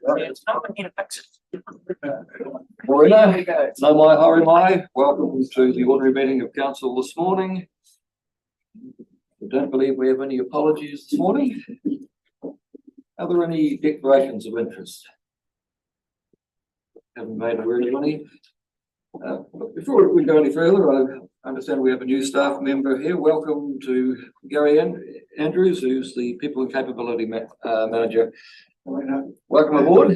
Marina, no mai haere mai. Welcome to the ordinary meeting of council this morning. I don't believe we have any apologies this morning. Are there any declarations of interest? Haven't made aware of any. Before we go any further, I understand we have a new staff member here. Welcome to Gary Andrews, who's the People and Capability Manager. Welcome aboard.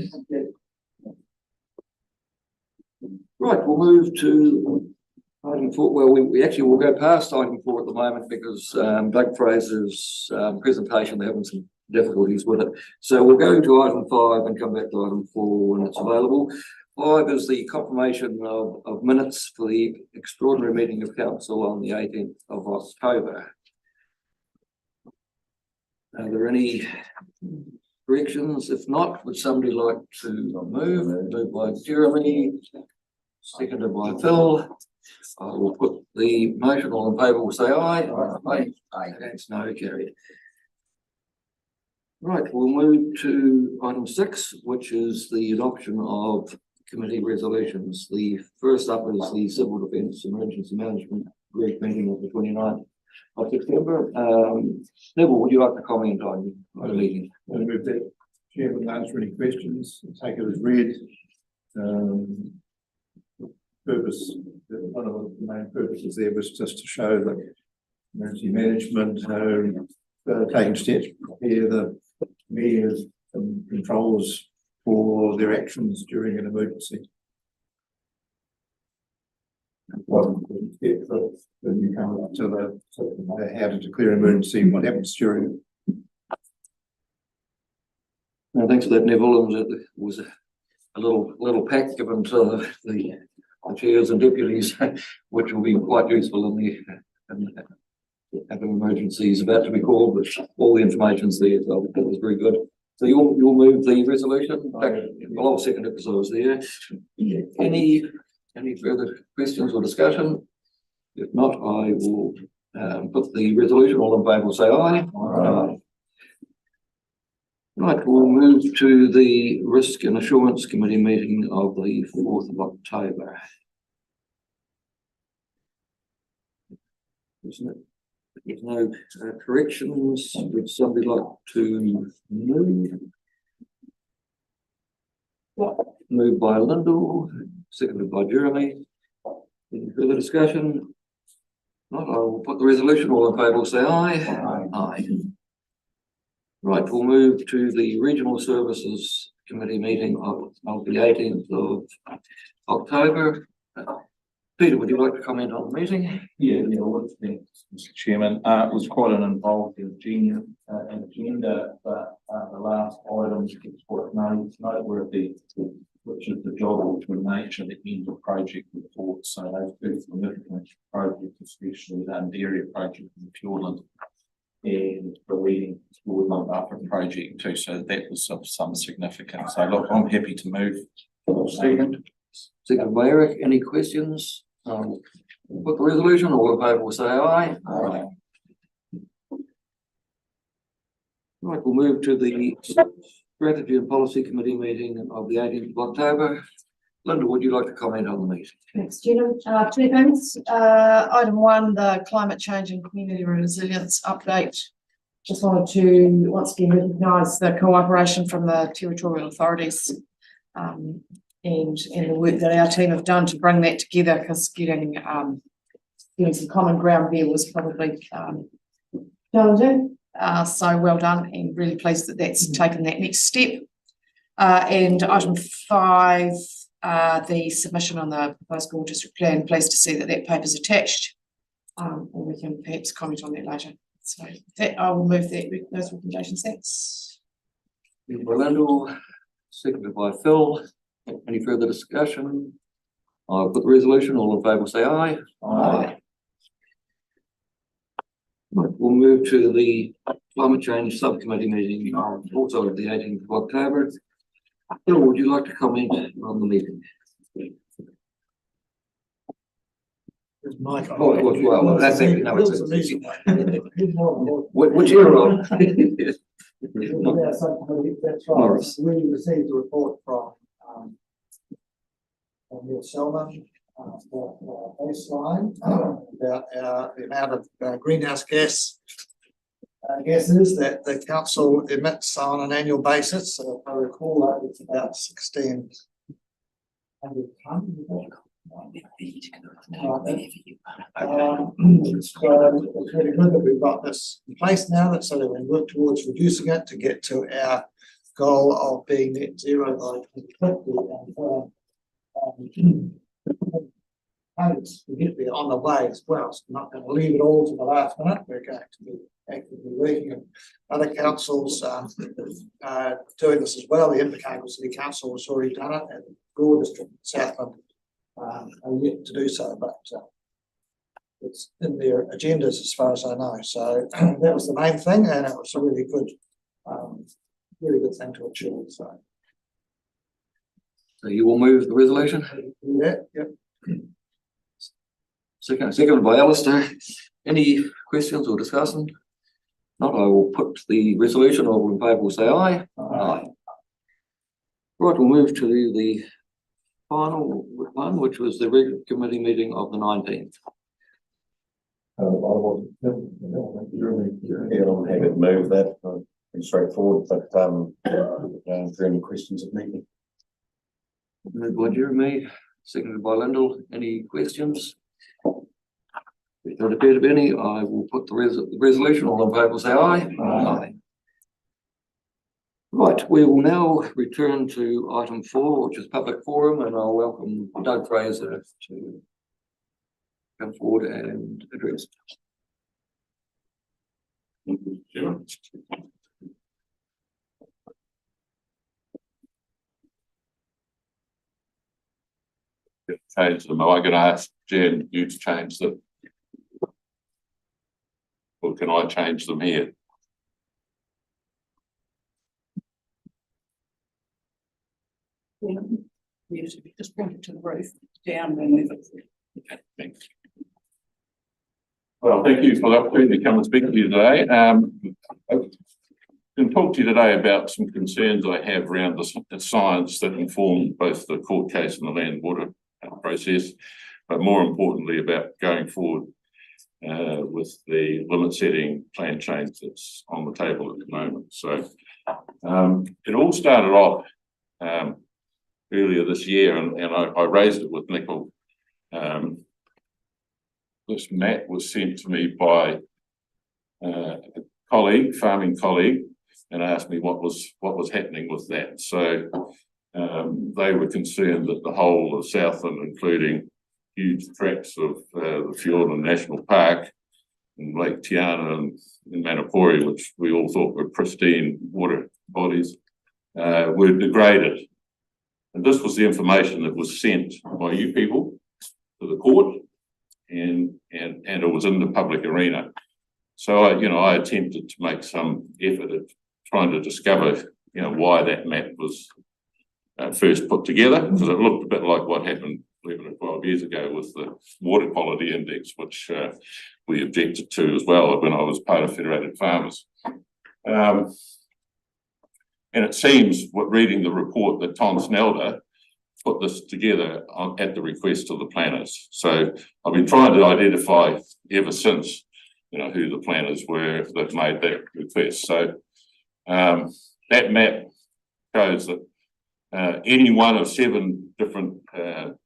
Right, we'll move to item 4. Well, we actually will go past item 4 at the moment because Doug Fraser's presentation, they're having some difficulties with it. So we'll go to item 5 and come back to item 4 when it's available. 5 is the confirmation of minutes for the extraordinary meeting of council on the 18th of October. Are there any corrections? If not, would somebody like to move? Moved by Jeremy, seconded by Phil. I will put the motion. All in favour will say aye. Aye. Aye. That's no, carried. Right, we'll move to item 6, which is the adoption of committee resolutions. The first up is the Civil Defence Emergency Management Group meeting of the 29th of September. Neville, would you like to comment on the meeting? I move that Chairman answer any questions, take it as read. One of the main purposes there was just to show that emergency management taking steps to prepare the measures and controls for their actions during an emergency. When you come up to how to declare an emergency and what happens during it. No, thanks for that, Neville. It was a little pack given to the chairs and deputies, which will be quite useful in emergencies about to be called, but all the information's there, so that was very good. So you'll move the resolution? Well, I'll second it because I was there. Any further questions or discussion? If not, I will put the resolution. All in favour will say aye. Aye. Right, we'll move to the Risk and Assurance Committee meeting of the 4th of October. Isn't it? There's no corrections. Would somebody like to move? Moved by Lyndall, seconded by Jeremy. Any further discussion? Not, I will put the resolution. All in favour will say aye. Aye. Aye. Right, we'll move to the Regional Services Committee meeting of the 18th of October. Peter, would you like to comment on the meeting? Yeah, thanks, Mr. Chairman. It was quite an involved agenda, but the last item is quite noteworthy, which is the job alternation at the end of project report. So those two significant projects, especially the Area project in Fjordland and the Reading Fjordland Buffer project too. So that was of some significance. So look, I'm happy to move. Second by Eric. Any questions? Put the resolution. All in favour will say aye. Aye. Right, we'll move to the Strategy and Policy Committee meeting of the 18th of October. Linda, would you like to comment on the meeting? Thanks, Chairman. 2 things. Item 1, the climate change and community resilience update. Just wanted to once again recognise the cooperation from the territorial authorities and the work that our team have done to bring that together, because getting some common ground there was probably challenging. So well done, and really pleased that that's taken that next step. And item 5, the submission on the proposed Gore District Plan. Pleased to see that that paper's attached, and we can perhaps comment on that later. So that I will move those recommendations. Thanks. Lyndall, seconded by Phil. Any further discussion? I'll put the resolution. All in favour say aye. Aye. Right, we'll move to the Climate Change Subcommittee meeting also at the 18th of October. Phil, would you like to comment on the meeting? Well, that's actually no, it's which era? Yeah, so that's right. Morris. We received a report from Neil Selman, the baseline, about the amount of greenhouse gases that the council emits on an annual basis. So if I recall, it's about 1,600 tonnes. So it's really good that we've got this in place now, that so that we work towards reducing it to get to our goal of being net zero by 2050. We get there on the way as well. So we're not going to leave it all to the last minute. We're going to be actively working, and other councils doing this as well. The Invercargill City Council has already done it, and the Gore District, Southland, are yet to do so, but it's in their agendas as far as I know. So that was the main thing, and it was a really good thing to achieve. So you will move the resolution? yeah, yep. Second by Alistair. Any questions or discussion? Not, I will put the resolution. All in favour will say aye. Aye. Right, we'll move to the final one, which was the regular committee meeting of the 19th. I wasn't have it move that, pretty straightforward, but for any questions of me. Moved by Jeremy, seconded by Lyndall. Any questions? If there appear to be any, I will put the resolution. All in favour will say aye. Aye. Right, we will now return to item 4, which is public forum, and I'll welcome Doug Fraser to come forward and address. Sure. Change them. Am I going to ask Jen you to change them? Or can I change them here? Yeah, you should just bring it to the roof, down, and move it. Okay, thanks. Well, thank you for the opportunity to come and speak to you today. I can talk to you today about some concerns I have around the science that informed both the court case and the land water process, but more importantly about going forward with the limit setting plan change that's on the table at the moment. So it all started off earlier this year, and I raised it with Nickel. This map was sent to me by a colleague, farming colleague, and asked me what was happening with that. So they were concerned that the whole of Southland, including huge tracts of the Fiordland National Park and Lake Tiana and Manapori, which we all thought were pristine water bodies, were degraded. And this was the information that was sent by you people to the court, and it was in the public arena. So I attempted to make some effort at trying to discover why that map was first put together, because it looked a bit like what happened 11 or 12 years ago with the water quality index, which we objected to as well when I was part of Federated Farmers. And it seems, reading the report, that Tom Snelder put this together at the request of the planners. So I've been trying to identify ever since, who the planners were that made that request. So that map shows that any one of 7 different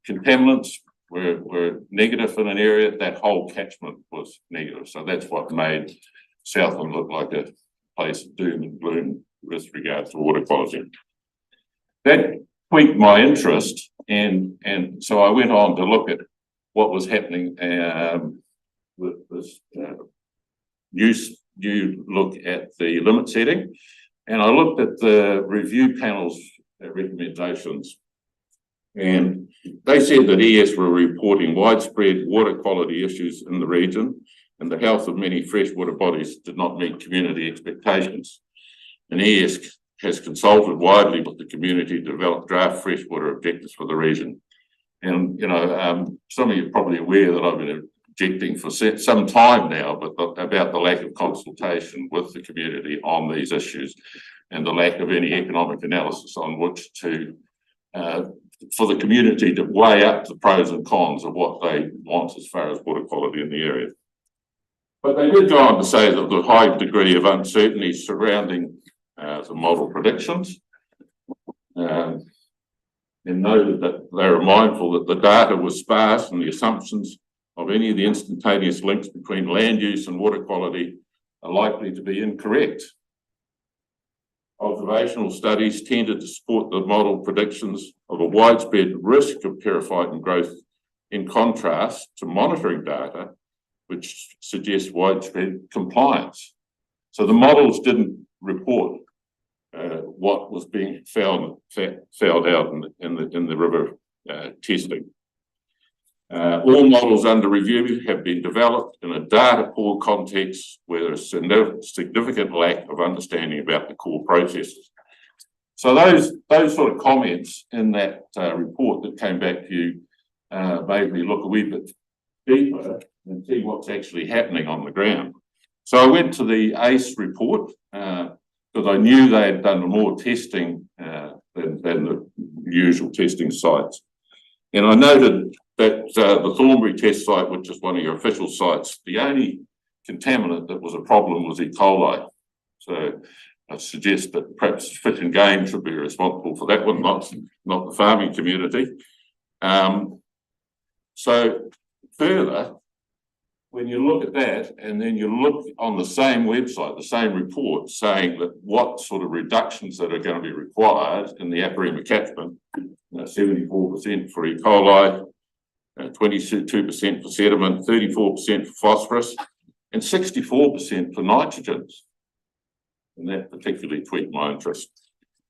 contaminants were negative in an area. That whole catchment was negative. So that's what made Southland look like a place of doom and gloom with regard to water quality. That piqued my interest, and so I went on to look at what was happening with this new look at the limit setting, and I looked at the review panel's recommendations, and they said that ES were reporting widespread water quality issues in the region, and the health of many freshwater bodies did not meet community expectations. And ES has consulted widely with the community to develop draft freshwater objectives for the region. And, some of you are probably aware that I've been objecting for some time now, but about the lack of consultation with the community on these issues and the lack of any economic analysis on which to, for the community to weigh up the pros and cons of what they want as far as water quality in the area. But they did go on to say that the high degree of uncertainty surrounding the model predictions, and noted that they were mindful that the data was sparse and the assumptions of any of the instantaneous links between land use and water quality are likely to be incorrect. Observational studies tended to support the model predictions of a widespread risk of periphyton growth, in contrast to monitoring data, which suggests widespread compliance. So the models didn't report what was being found out in the river testing. All models under review have been developed in a data poor context where there's a significant lack of understanding about the core processes. So those sort of comments in that report that came back to you made me look a wee bit deeper and see what's actually happening on the ground. So I went to the ACE report because I knew they had done more testing than the usual testing sites. And I noted that the Thornbury test site, which is one of your official sites, the only contaminant that was a problem was E. coli. So I suggest that perhaps Fish and Game should be responsible for that one, not the farming community. So further, when you look at that and then you look on the same website, the same report saying that what sort of reductions that are going to be required in the Aparima catchment, 74% for E. coli, 22% for sediment, 34% for phosphorus, and 64% for nitrogens. And that particularly tweaked my interest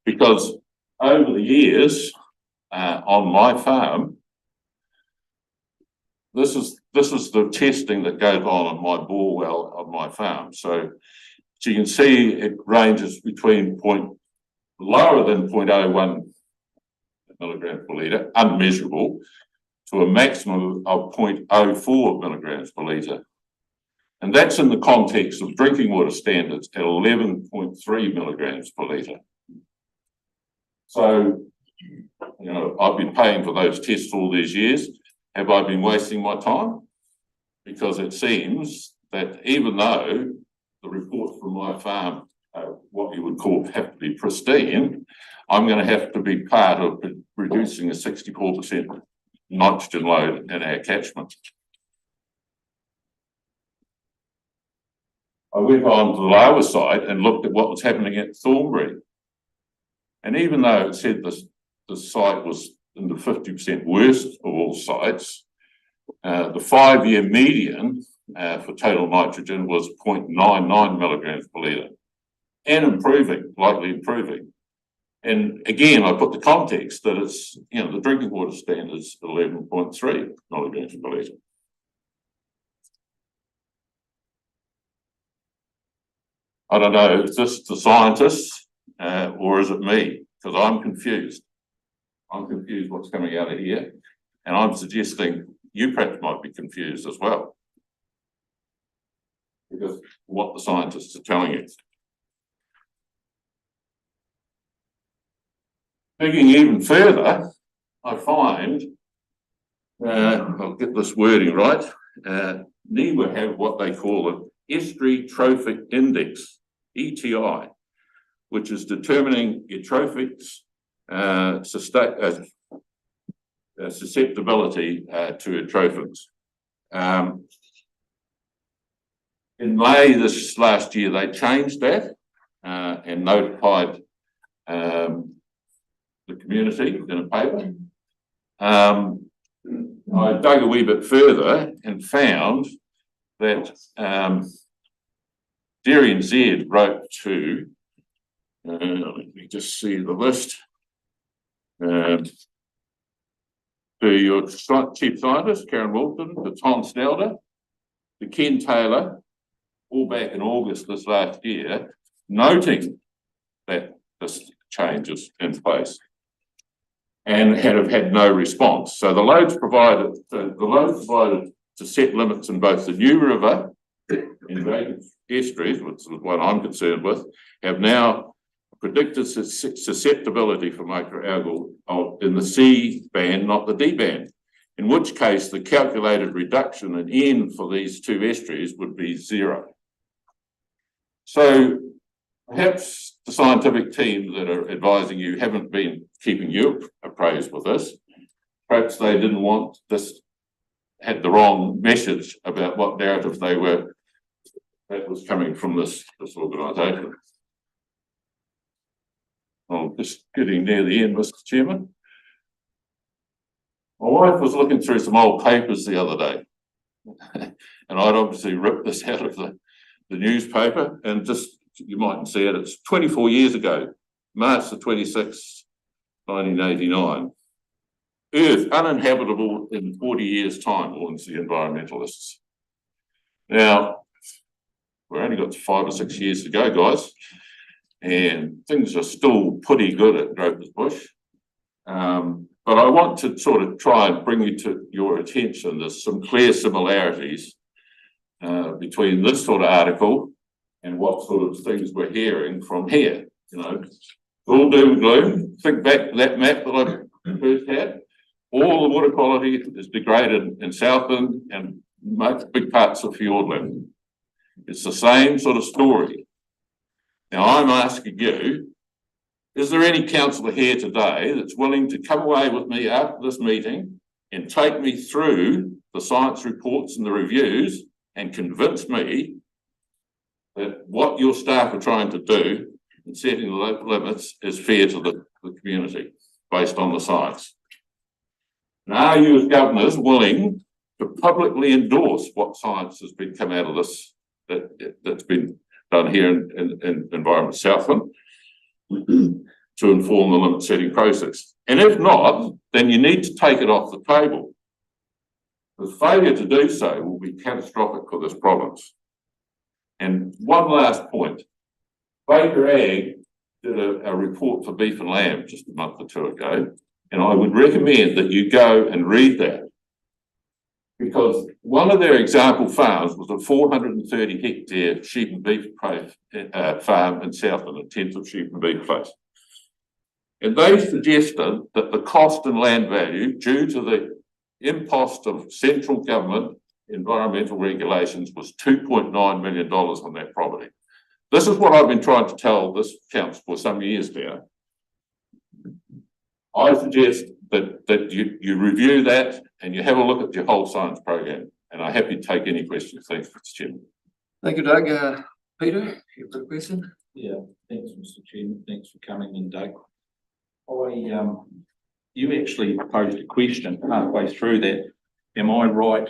because over the years on my farm, this is the testing that goes on my bore well of my farm. So you can see it ranges between lower than 0.01 milligrams per litre, unmeasurable, to a maximum of 0.04 milligrams per litre. And that's in the context of drinking water standards at 11.3 milligrams per litre. So, you know, I've been paying for those tests all these years. Have I been wasting my time? Because it seems that even though the reports from my farm are what you would call have to be pristine, I'm going to have to be part of reducing a 64% nitrogen load in our catchment. I went on to the lower side and looked at what was happening at Thornbury. And even though it said the site was in the 50% worst of all sites, the 5-year median for total nitrogen was 0.99 milligrams per litre and improving, likely improving. And again, I put the context that it's, you know, the drinking water standard is 11.3 milligrams per litre. I don't know, is this the scientists or is it me? Because I'm confused. I'm confused what's coming out of here. And I'm suggesting you perhaps might be confused as well. Because what the scientists are telling you. Digging even further, I find, I'll get this wording right, NIWA have what they call an estuary trophic index, ETI, which is determining eutrophics susceptibility to eutrophics. In May this last year, they changed that and notified the community in a paper. I dug a wee bit further and found that Dairy NZ wrote to, let me just see the list, to your chief scientist, Karen Wilton, to Tom Snelder, to Ken Taylor, all back in August this last year, noting that this change is in place and have had no response. So the loads provided to set limits in both the New River and Great estuaries, which is what I'm concerned with, have now predicted susceptibility for microalgal in the C band, not the D band. In which case, the calculated reduction in N for these two estuaries would be 0. So perhaps the scientific team that are advising you haven't been keeping you appraised with this. Perhaps they didn't want this, had the wrong message about what narrative they were, that was coming from this organisation. I'm just getting near the end, Mr. Chairman. My wife was looking through some old papers the other day, and I'd obviously ripped this out of the newspaper, and just, you mightn't see it, it's 24 years ago, March the 26th, 1989. Earth uninhabitable in 40 years' time, warns the environmentalists. Now, we've only got 5 or 6 years to go, guys, and things are still pretty good at Groper's Bush. But I want to sort of try and bring you to your attention, there's some clear similarities between this sort of article and what sort of things we're hearing from here. You know, all doom and gloom. Think back to that map that I first had. All the water quality is degraded in Southland and most big parts of Fiordland. It's the same sort of story. Now I'm asking you, is there any councillor here today that's willing to come away with me after this meeting and take me through the science reports and the reviews and convince me that what your staff are trying to do in setting the local limits is fair to the community based on the science? And are you as governors willing to publicly endorse what science has been come out of this, that's been done here in Environment Southland to inform the limit setting process? And if not, then you need to take it off the table. The failure to do so will be catastrophic for this province. And one last point, Baker Ag did a report for beef and lamb just a month or two ago, and I would recommend that you go and read that, because one of their example farms was a 430 hectare sheep and beef farm in Southland, a tenth of sheep and beef place. And they suggested that the cost and land value due to the impost of central government environmental regulations was $2.9 million on that property. This is what I've been trying to tell this council for some years now. I suggest that you review that and you have a look at your whole science program, and I'm happy to take any questions. Thanks, Mr. Chairman. Thank you, Doug. Peter, you've got a question? Yeah, thanks, Mr. Chairman. Thanks for coming in, Doug. You actually posed a question halfway through that. Am I right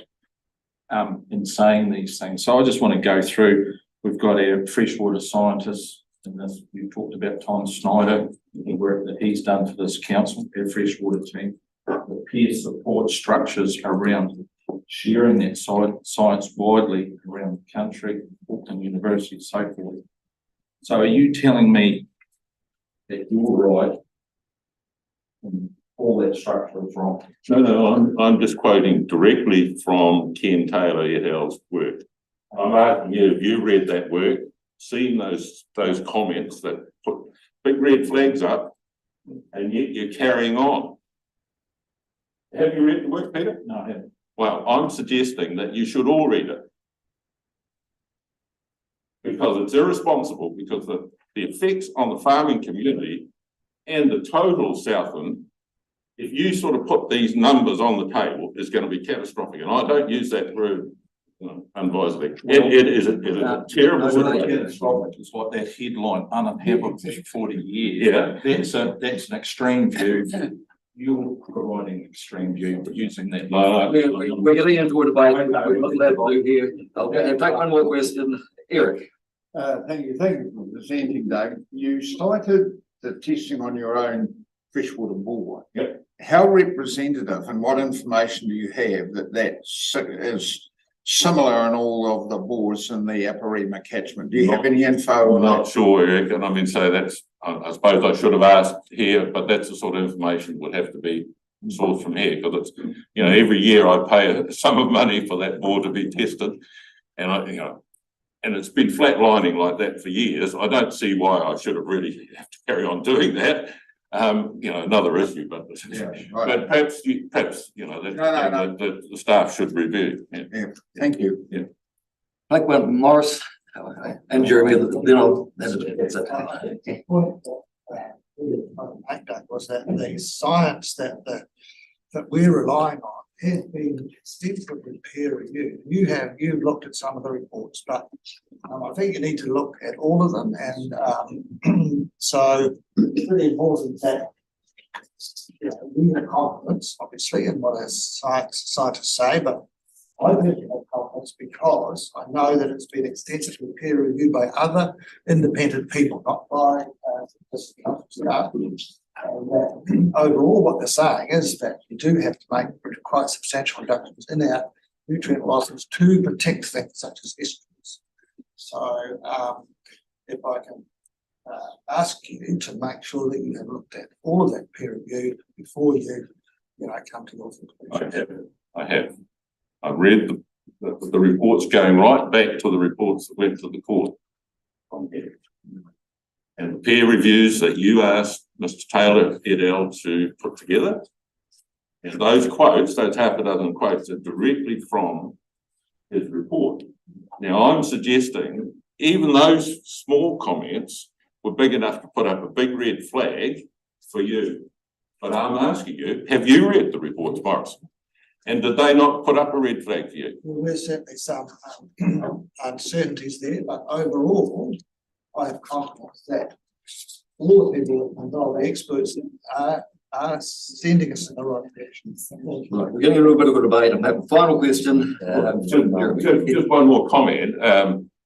in saying these things? So I just want to go through. We've got our freshwater scientists in this. You talked about Tom Snyder, the work that he's done for this council, our freshwater team, the peer support structures around sharing that science widely around the country, Auckland University, and so forth. So are you telling me that you're right and all that structure is wrong? No, I'm just quoting directly from Ken Taylor et al.'s work. I'm asking you, have you read that work, seen those comments that put big red flags up, and yet you're carrying on? Have you read the work, Peter? No, I haven't. Well, I'm suggesting that you should all read it, because it's irresponsible, because the effects on the farming community and the total Southland, if you sort of put these numbers on the table, is going to be catastrophic. And I don't use that word unadvisedly. It is a terrible Catastrophic. It's like that headline, uninhabitable for 40 years. Yeah. That's an extreme view. You're providing an extreme view using that. We're getting into a debate. We're not allowed to do here. Okay, take one more question. Eric. Thank you for presenting, Doug. You cited the testing on your own freshwater bore. Yep. How representative and what information do you have that is similar in all of the bores in the Aparima catchment? Do you have any info on I'm not that? sure, Eric, and I mean, so that's, I suppose I should have asked here, but that's the sort of information would have to be source from here, because it's, you know, every year I pay a sum of money for that bore to be tested. And and it's been flatlining like that for years. I don't see why I should have really have to carry on doing that. Another issue, but perhaps, the staff should review. Yeah. Thank you. Yeah. Like when Morris and Jeremy, then I'll. Was that the science that we're relying on has been extensively peer reviewed. You've looked at some of the reports, but I think you need to look at all of them, and so it's really important that we have confidence, obviously, in what our scientists say, but I personally have confidence because I know that it's been extensively peer reviewed by other independent people, not by this staff. And that overall, what they're saying is that you do have to make quite substantial reductions in our nutrient losses to protect things such as estrogens. So, if I can ask you to make sure that you have looked at all of that peer review before you come to your conclusion. I have. I've read the reports going right back to the reports that went to the court on here. And the peer reviews that you asked Mr. Taylor et al. To put together. And those quotes, those half a dozen quotes, are directly from his report. Now, I'm suggesting even those small comments were big enough to put up a big red flag for you. But I'm asking you, have you read the reports, Morris? And did they not put up a red flag for you? Well, there's certainly some uncertainties there, but overall, I have confidence that all the people involved, the experts, are sending us in the right direction. Right, we're getting a little bit of a debate on that. Final question. Just one more comment.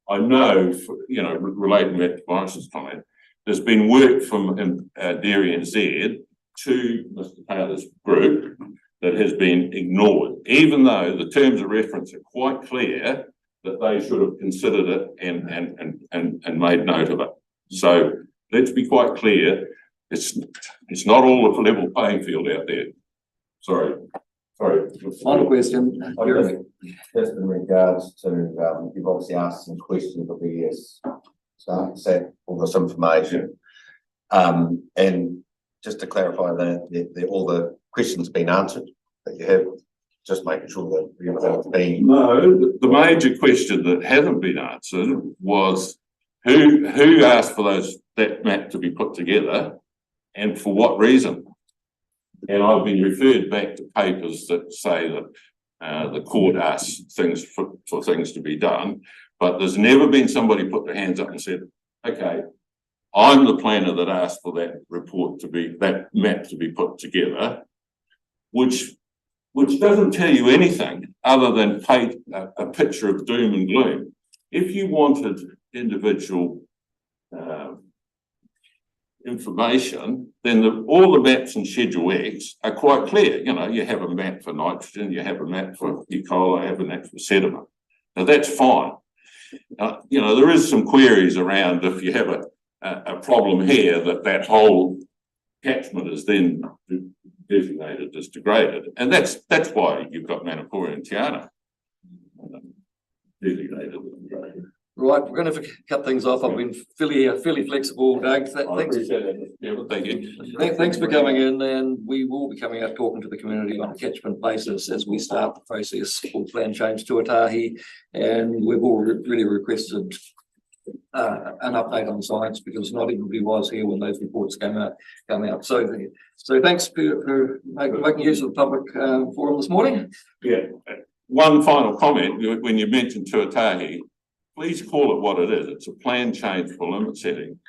I know, relating back to Morris's comment, there's been work from Dairy NZ to Mr. Taylor's group that has been ignored, even though the terms of reference are quite clear that they should have considered it and made note of it. So let's be quite clear. It's not all a level playing field out there. Sorry. Final question. Jeremy. Just in regards to, you've obviously asked some questions of BS, so set all this information. And just to clarify that all the questions been answered that you have, just making sure that everything's been. No, the major question that hasn't been answered was who asked for that map to be put together and for what reason? And I've been referred back to papers that say that the court asked things for things to be done, but there's never been somebody put their hands up and said, okay, I'm the planner that asked for that map to be put together, which doesn't tell you anything other than paint a picture of doom and gloom. If you wanted individual information, then all the maps in Schedule X are quite clear. You have a map for nitrogen, you have a map for E. coli, you have a map for sediment. Now that's fine. There is some queries around if you have a problem here that whole catchment is then designated as degraded, and that's why you've got Manapōuri and Tiana designated as degraded. Right, we're going to cut things off. I've been fairly flexible, Doug. Thanks. Thank you. Thanks for coming in, and we will be coming out talking to the community on a catchment basis as we start the process for plan change Tuatahi, and we've all really requested an update on science because not everybody was here when those reports come out. So thanks for making use of the public forum this morning. Yeah. One final comment. When you mentioned Tuatahi, please call it what it is. It's a plan change for limit setting.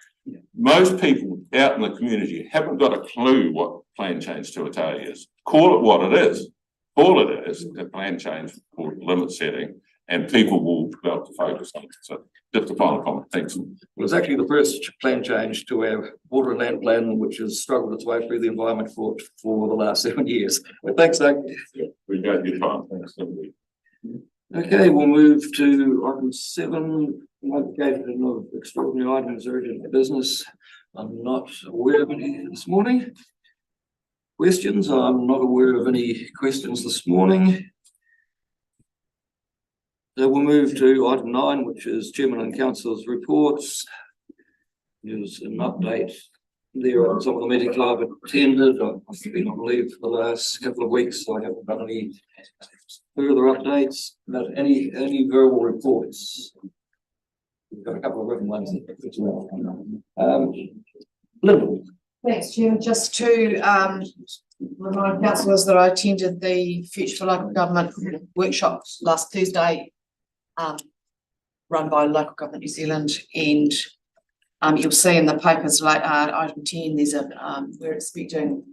Most people out in the community haven't got a clue what plan change Tuatahi is. Call it what it is. Call it as a plan change for limit setting, and people will be able to focus on it. So just a final comment. Thanks. It was actually the first plan change to our water and land plan, which has struggled its way through the Environment Court for the last 7 years. But thanks, Doug. Yeah, we got your time. Thanks. Okay, we'll move to item 7, notification of extraordinary items urgent business. I'm not aware of any this morning. questions? I'm not aware of any questions this morning. So we'll move to item 9, which is Chairman and Councillors' reports. There's an update there on some of the meetings I've attended. I've been on leave for the last couple of weeks, so I haven't done any further updates, but any verbal reports. We've got a couple of written ones. Lyndall. Thanks, Chair. Just to remind councillors that I attended the Future for Local Government workshop last Thursday, run by Local Government New Zealand, and you'll see in the papers like item 10, there's a we're expecting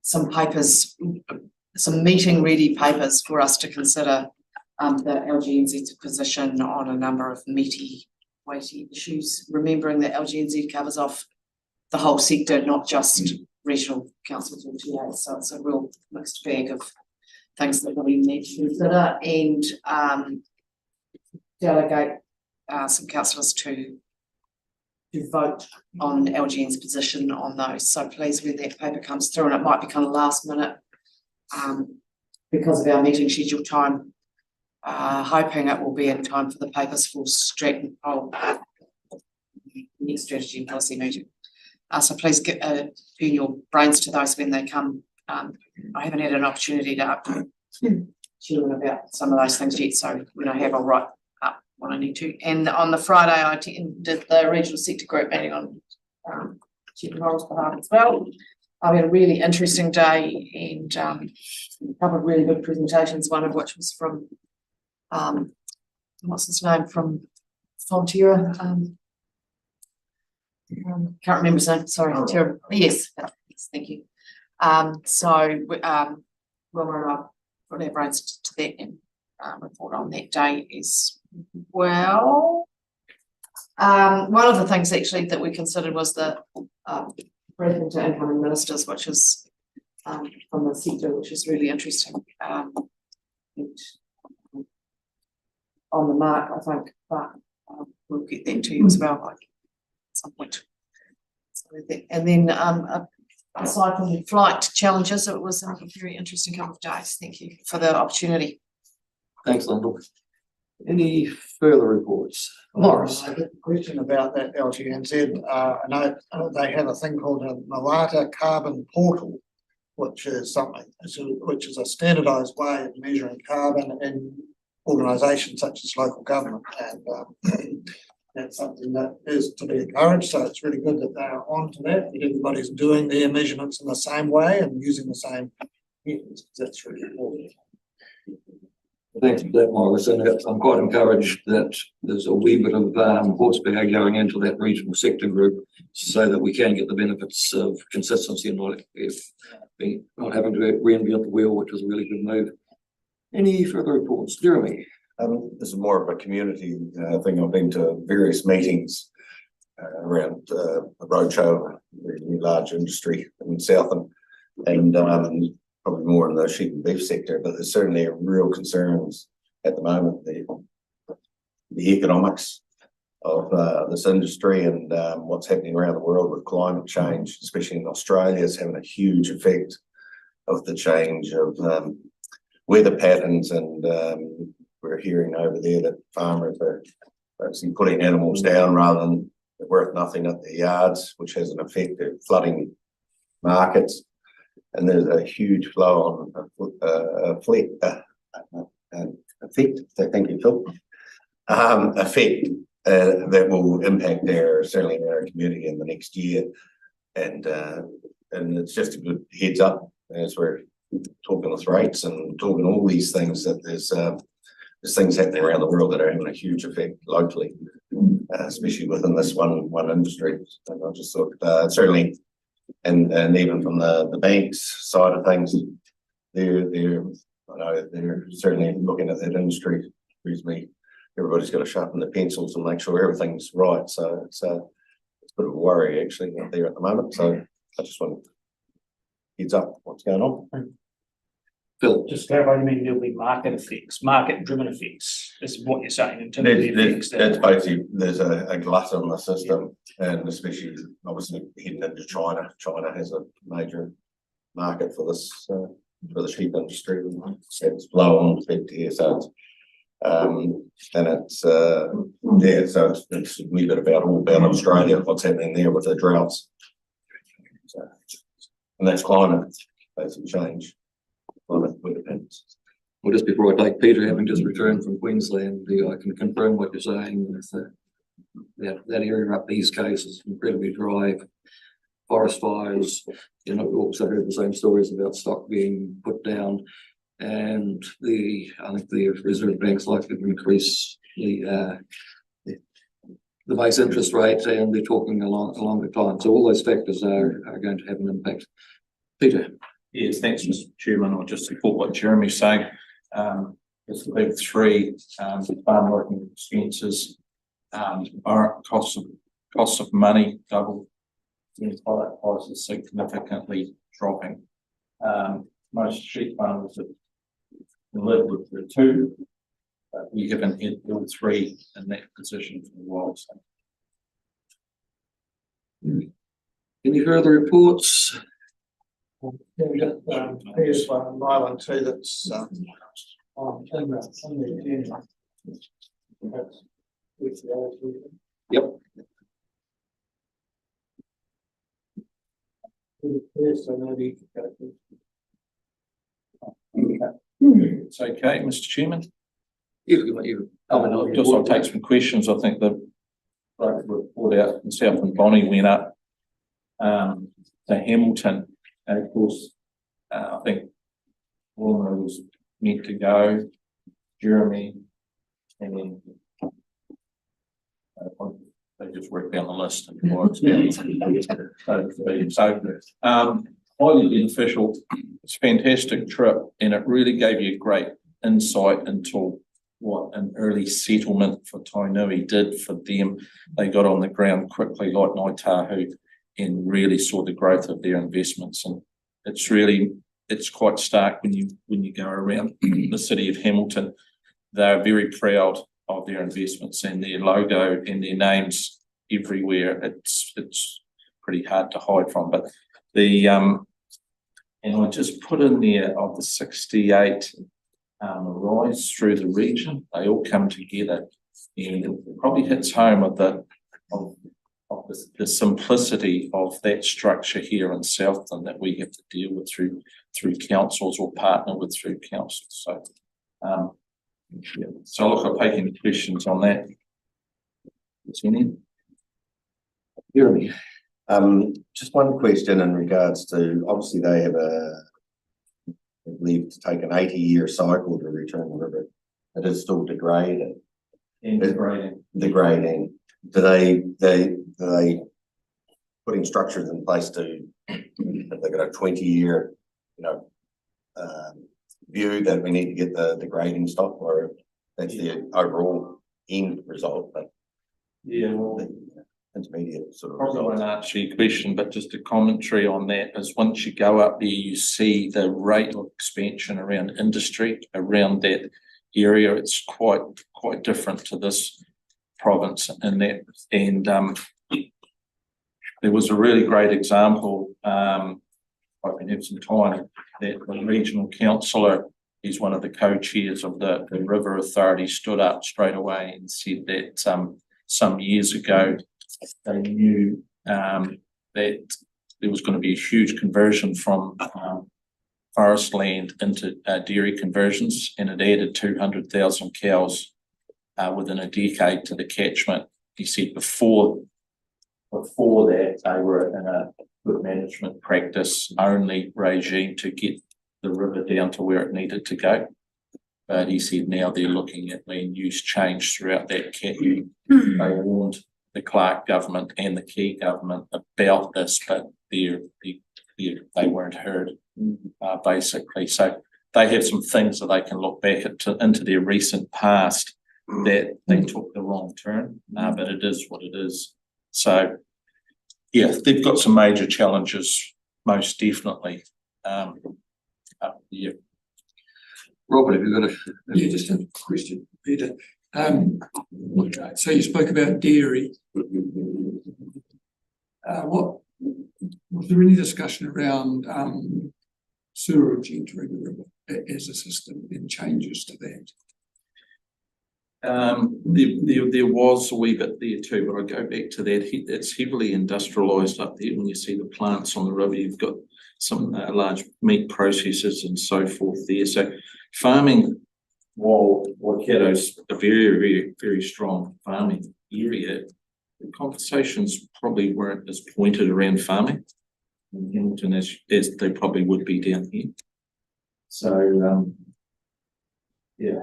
some papers, some meeting ready papers for us to consider the LGNZ's position on a number of meaty, weighty issues, remembering that LGNZ covers off the whole sector, not just regional councils or TAs. So it's a real mixed bag of things that we need to consider and delegate some councillors to vote on LGN's position on those. So please, when that paper comes through, and it might be kind of last minute because of our meeting schedule time, hoping it will be in time for the papers for Stratton next strategy and policy meeting. So please turn your brains to those when they come. I haven't had an opportunity to update Chairman about some of those things yet, so when I have, I'll write up what I need to. And on the Friday, I attended the regional sector group meeting on Chief Morrell's behalf as well. I had a really interesting day and a couple of really good presentations, one of which was from what's his name, from Fonterra. Can't remember his name, sorry. Terrible. Yes, thank you. So Wilma and I put our brains to that and report on that day as well. One of the things actually that we considered was the briefing to incoming ministers, which is from the sector, which is really interesting. On the mark, I think, but we'll get that to you as well, like at some point. So and then aside from the flight challenges, it was a very interesting couple of days. Thank you for the opportunity. Thanks, Lyndall. Any further reports? Morris. I get a question about that LGNZ. I know they have a thing called a Malata Carbon Portal, which is a standardised way of measuring carbon in organisations such as local government, and that's something that is to be encouraged. So it's really good that they're on to that everybody's doing their measurements in the same way and using the same methods. That's really important. Thanks for that, Morris. And I'm quite encouraged that there's a wee bit of horsepower going into that regional sector group so that we can get the benefits of consistency and not having to reinvent the wheel, which was a really good move. Any further reports? Jeremy. This is more of a community thing. I've been to various meetings around a roadshow, very large industry in Southern, and probably more in the sheep and beef sector, but there's certainly real concerns at the moment, the economics of this industry and what's happening around the world with climate change, especially in Australia, is having a huge effect of the change of weather patterns, and we're hearing over there that farmers are actually putting animals down rather than they're worth nothing at the yards, which has an effect of flooding markets. And there's a huge flow on effect, thank you, Phil, effect that will impact certainly our community in the next year. And it's just a good heads up as we're talking with rates and talking all these things, that there's things happening around the world that are having a huge effect locally, especially within this one industry. And I just thought certainly, and even from the banks side of things, they're certainly looking at that industry reasonably. Everybody's got to sharpen their pencils and make sure everything's right. So it's a bit of a worry actually out there at the moment. So I just want heads up what's going on. Phil, Just clarify, you mean there'll be market effects, market driven effects, is what you're saying in terms of the effects That's that. basically, there's a glut in the system, and especially obviously heading into China. China has a major market for this, for the sheep industry. It's low on effect here, so it's, and it's, yeah, so it's a wee bit all about Australia, what's happening there with the droughts. So, and that's climate, basically change. Climate depends. well, just before I take Peter, having just returned from Queensland, I can confirm what you're saying with that area up the East Coast is incredibly dry. Forest fires, we also heard the same stories about stock being put down. And I think the Reserve Bank's likely to increase the base interest rate, and they're talking a longer time. So all those factors are going to have an impact. Peter. Yes, thanks, Mr. Chairman. I'll just support what Jeremy's saying. It's the big three, farm working expenses, are costs of money double. Product prices significantly dropping. Most sheep farmers have lived with the two, but we haven't had all three in that position for a while. So. Any further reports? Here's one on my one too, that's, on the agenda. Yep. So maybe. It's okay, Mr. Chairman. I'll take some questions. I think the report out myself and Bonnie went up to Hamilton, and of course, I think Wilma was meant to go, Jeremy, and then they just worked down the list and highly beneficial. It's a fantastic trip, and it really gave you a great insight into what an early settlement for Tainui did for them. They got on the ground quickly, like Ngāi Tahu, and really saw the growth of their investments. And it's quite stark when you go around the city of Hamilton. They're very proud of their investments and their logo and their names everywhere. It's pretty hard to hide from. But and I just put in there of the 68 rise through the region. They all come together, and it probably hits home of the simplicity of that structure here in Southland that we have to deal with through councils or partner with through councils. So yeah. So look, I'll take any questions on that. Jeremy. Just one question in regards to, obviously they have I believe to take an 80-year cycle to return the river. It is still degrading. Degrading. Do they putting structures in place to, if they've got a 20-year, view that we need to get the degrading stopped, or that's the overall end result, but yeah, well, intermediate sort of probably result. won't answer your question, but just a commentary on that is once you go up there, you see the rate of expansion around industry around that area. It's quite different to this province in that. And there was a really great example. I can have some time that the regional councillor, he's one of the co-chairs of the River Authority, stood up straight away and said that some years ago they knew that there was going to be a huge conversion from forest land into dairy conversions, and it added 200,000 cows within a decade to the catchment. He said before that they were in a good management practice only regime to get the river down to where it needed to go. But he said now they're looking at land use change throughout that catchment. They warned the Clark government and the Key government about this, but they weren't heard, basically. So they have some things that they can look back into their recent past that they took the wrong turn, but it is what it is. So yeah, they've got some major challenges, most definitely. Yeah. Robert, have you got a? Yeah, just a question, Peter. Okay, so you spoke about dairy. What, was there any discussion around sewerage entering the river as a system and changes to that? There was a wee bit there too, but I go back to that, it's heavily industrialised up there. When you see the plants on the river, you've got some large meat processors and so forth there. So farming, while Waikato's a very strong farming area, the conversations probably weren't as pointed around farming in Hamilton as they probably would be down here. So, yeah.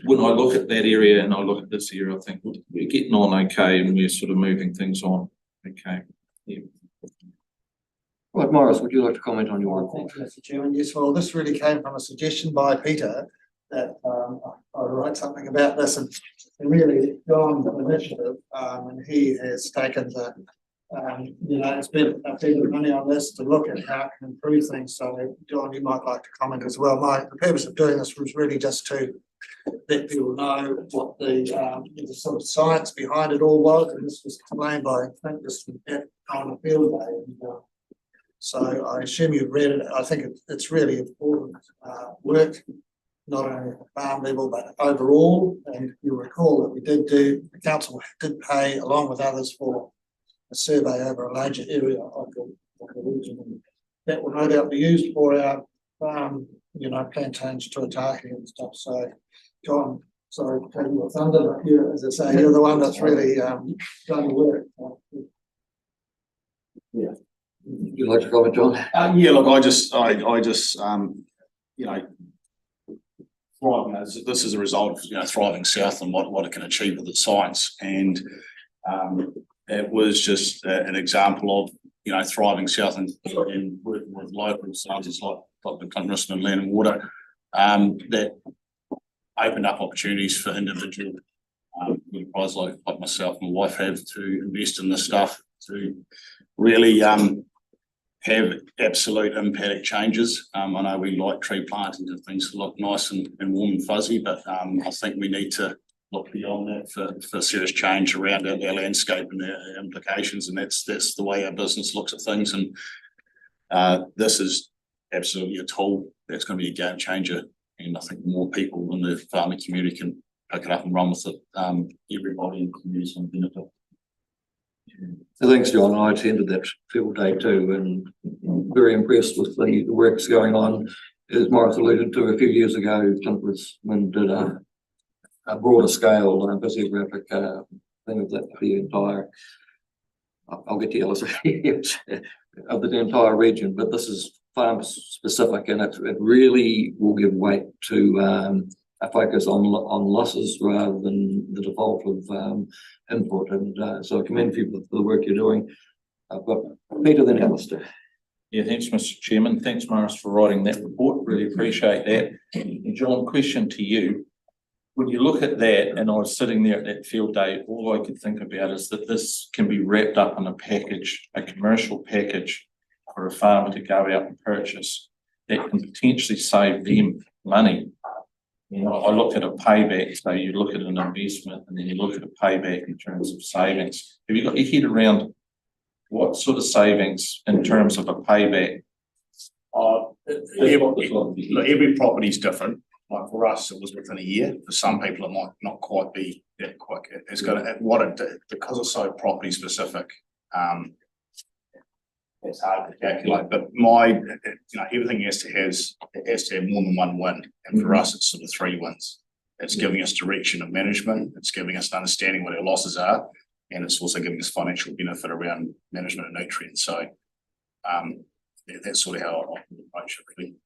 When I look at that area and I look at this area, I think we're getting on okay and we're sort of moving things on. Okay. Yeah. Right, Morris, would you like to comment on your report? Thank you, Mr. Chairman. Yes, well, this really came from a suggestion by Peter that I write something about this, and really John's initiative, and he has taken the spent a fair bit of money on this to look at how it can improve things. So John, you might like to comment as well. The purpose of doing this was really just to let people know what the sort of science behind it all was, and this was explained by, I think, this on the field day. And, so I assume you've read it. I think it's really important work, not only at the farm level, but overall. And you'll recall that the council did pay, along with others, for a survey over a larger area of the region. And that will no doubt be used for our farm, plantains, tuataki and stuff. So, John, sorry to take your thunder, but you, as I say, you're the one that's really done the work. Yeah. Would you like to comment, John? Yeah, look, I just, thriving, this is a result of, Thriving South and what it can achieve with its science. And it was just an example of, Thriving South and working with local scientists like the Clinton Risman Land and Water, that opened up opportunities for individual enterprise like myself and my wife have to invest in this stuff to really have absolute impact changes. I know we like tree planting and things to look nice and warm and fuzzy, but I think we need to look beyond that for serious change around our landscape and our implications, and that's the way our business looks at things. And this is absolutely a tool that's going to be a game changer, and I think more people in the farming community can pick it up and run with it. Everybody in the community is going to benefit. So thanks, John. I attended that field day too, and very impressed with the work that's going on. As Morris alluded to a few years ago, Clinton Risman did a broader scale physiographic thing of that for the entire, I'll get to Ellis, of the entire region, but this is farm specific, and it really will give weight to a focus on losses rather than the default of input. And so I commend you for the work you're doing. I've got Peter, then Alistair. Yeah, thanks, Mr. Chairman. Thanks, Morris, for writing that report. Really appreciate that. And John, question to you. When you look at that, and I was sitting there at that field day, all I could think about is that this can be wrapped up in a package, a commercial package for a farmer to go out and purchase that can potentially save them money. I look at a payback, so you look at an investment and then you look at a payback in terms of savings. Have you got your head around what sort of savings in terms of a payback? Every property is different. Like for us, it was within a year. For some people, it might not quite be that quick. It's got because it's so property specific. It's hard to calculate, but everything has to have more than one win, and for us, it's sort of 3 wins. It's giving us direction of management. It's giving us an understanding what our losses are, and it's also giving us financial benefit around management of nutrients. So, that's sort of how I approach it. Really.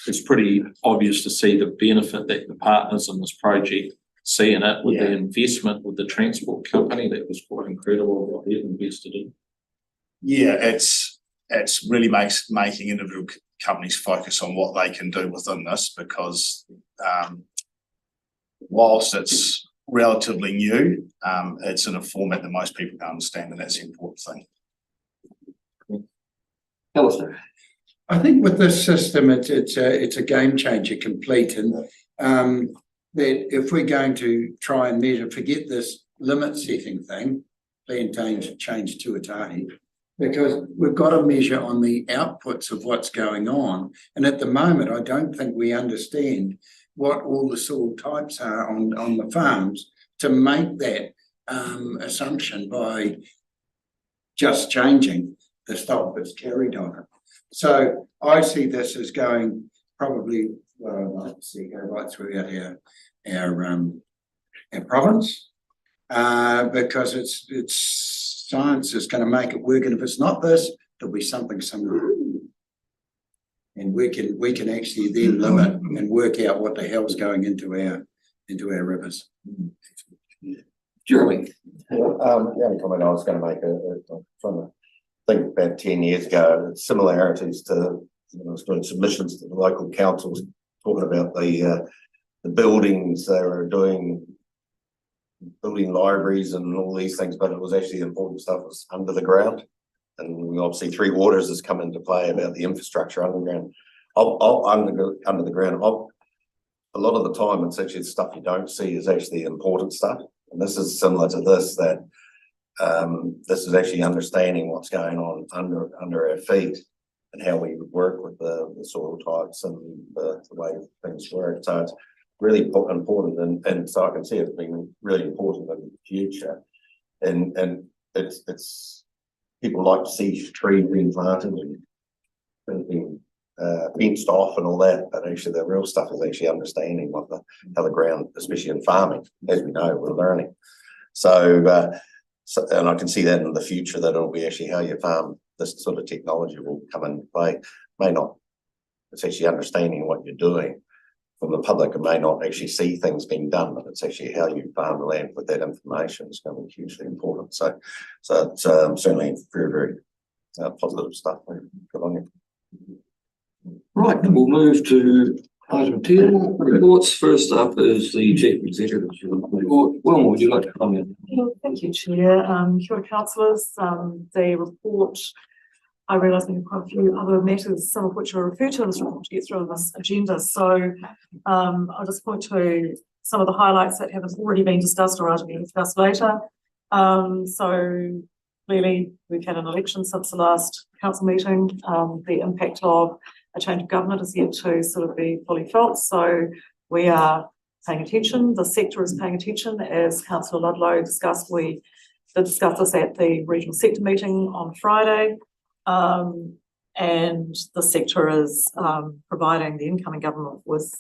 It's pretty obvious to see the benefit that the partners in this project see in it with the investment with the transport company. That was quite incredible what they've invested in. Yeah, it's really making individual companies focus on what they can do within this, because whilst it's relatively new, it's in a format that most people can understand, and that's the important thing. Alistair. I think with this system, it's a game changer complete, and that if we're going to try and measure, forget this limit setting thing, plan change tuatahi, because we've got to measure on the outputs of what's going on. And at the moment, I don't think we understand what all the soil types are on the farms to make that assumption by just changing the stock that's carried on it. So I see this as going probably, well, I'd see go right throughout our province, because it's science is going to make it work, and if it's not this, there'll be something similar. And we can actually then limit and work out what the hell's going into our rivers. Jeremy. The only comment I was going to make, trying to think about 10 years ago, similarities to, I was doing submissions to the local councils, talking about the buildings they were doing, building libraries and all these things, but it was actually the important stuff was under the ground. And obviously Three Waters has come into play about the infrastructure underground. Under the ground. A lot of the time, it's actually the stuff you don't see is actually important stuff. And this is similar to this, that this is actually understanding what's going on under our feet and how we would work with the soil types and the way things work. So it's really important, and so I can see it being really important in the future. And it's people like to see trees being planted and being fenced off and all that, but actually the real stuff is actually understanding what how the ground, especially in farming, as we know, we're learning. So and I can see that in the future, that it'll be actually how you farm. This sort of technology will come into play. It's actually understanding what you're doing. From the public, it may not actually see things being done, but it's actually how you farm the land with that information is going to be hugely important. So it's certainly very, very positive stuff. Good on you. Right, we'll move to item 10, reports. First up is the Chief Executive's report. Wilma, would you like to comment? Thank you, Chair. Kia ora, councillors. The report, I realise we have quite a few other matters, some of which are referred to in this report to get through on this agenda. So I'll just point to some of the highlights that haven't already been discussed or are to be discussed later. So clearly we've had an election since the last council meeting. The impact of a change of government is yet to sort of be fully felt. So we are paying attention. The sector is paying attention. As Councillor Ludlow discussed, we did discuss this at the regional sector meeting on Friday. And the sector is providing the incoming government with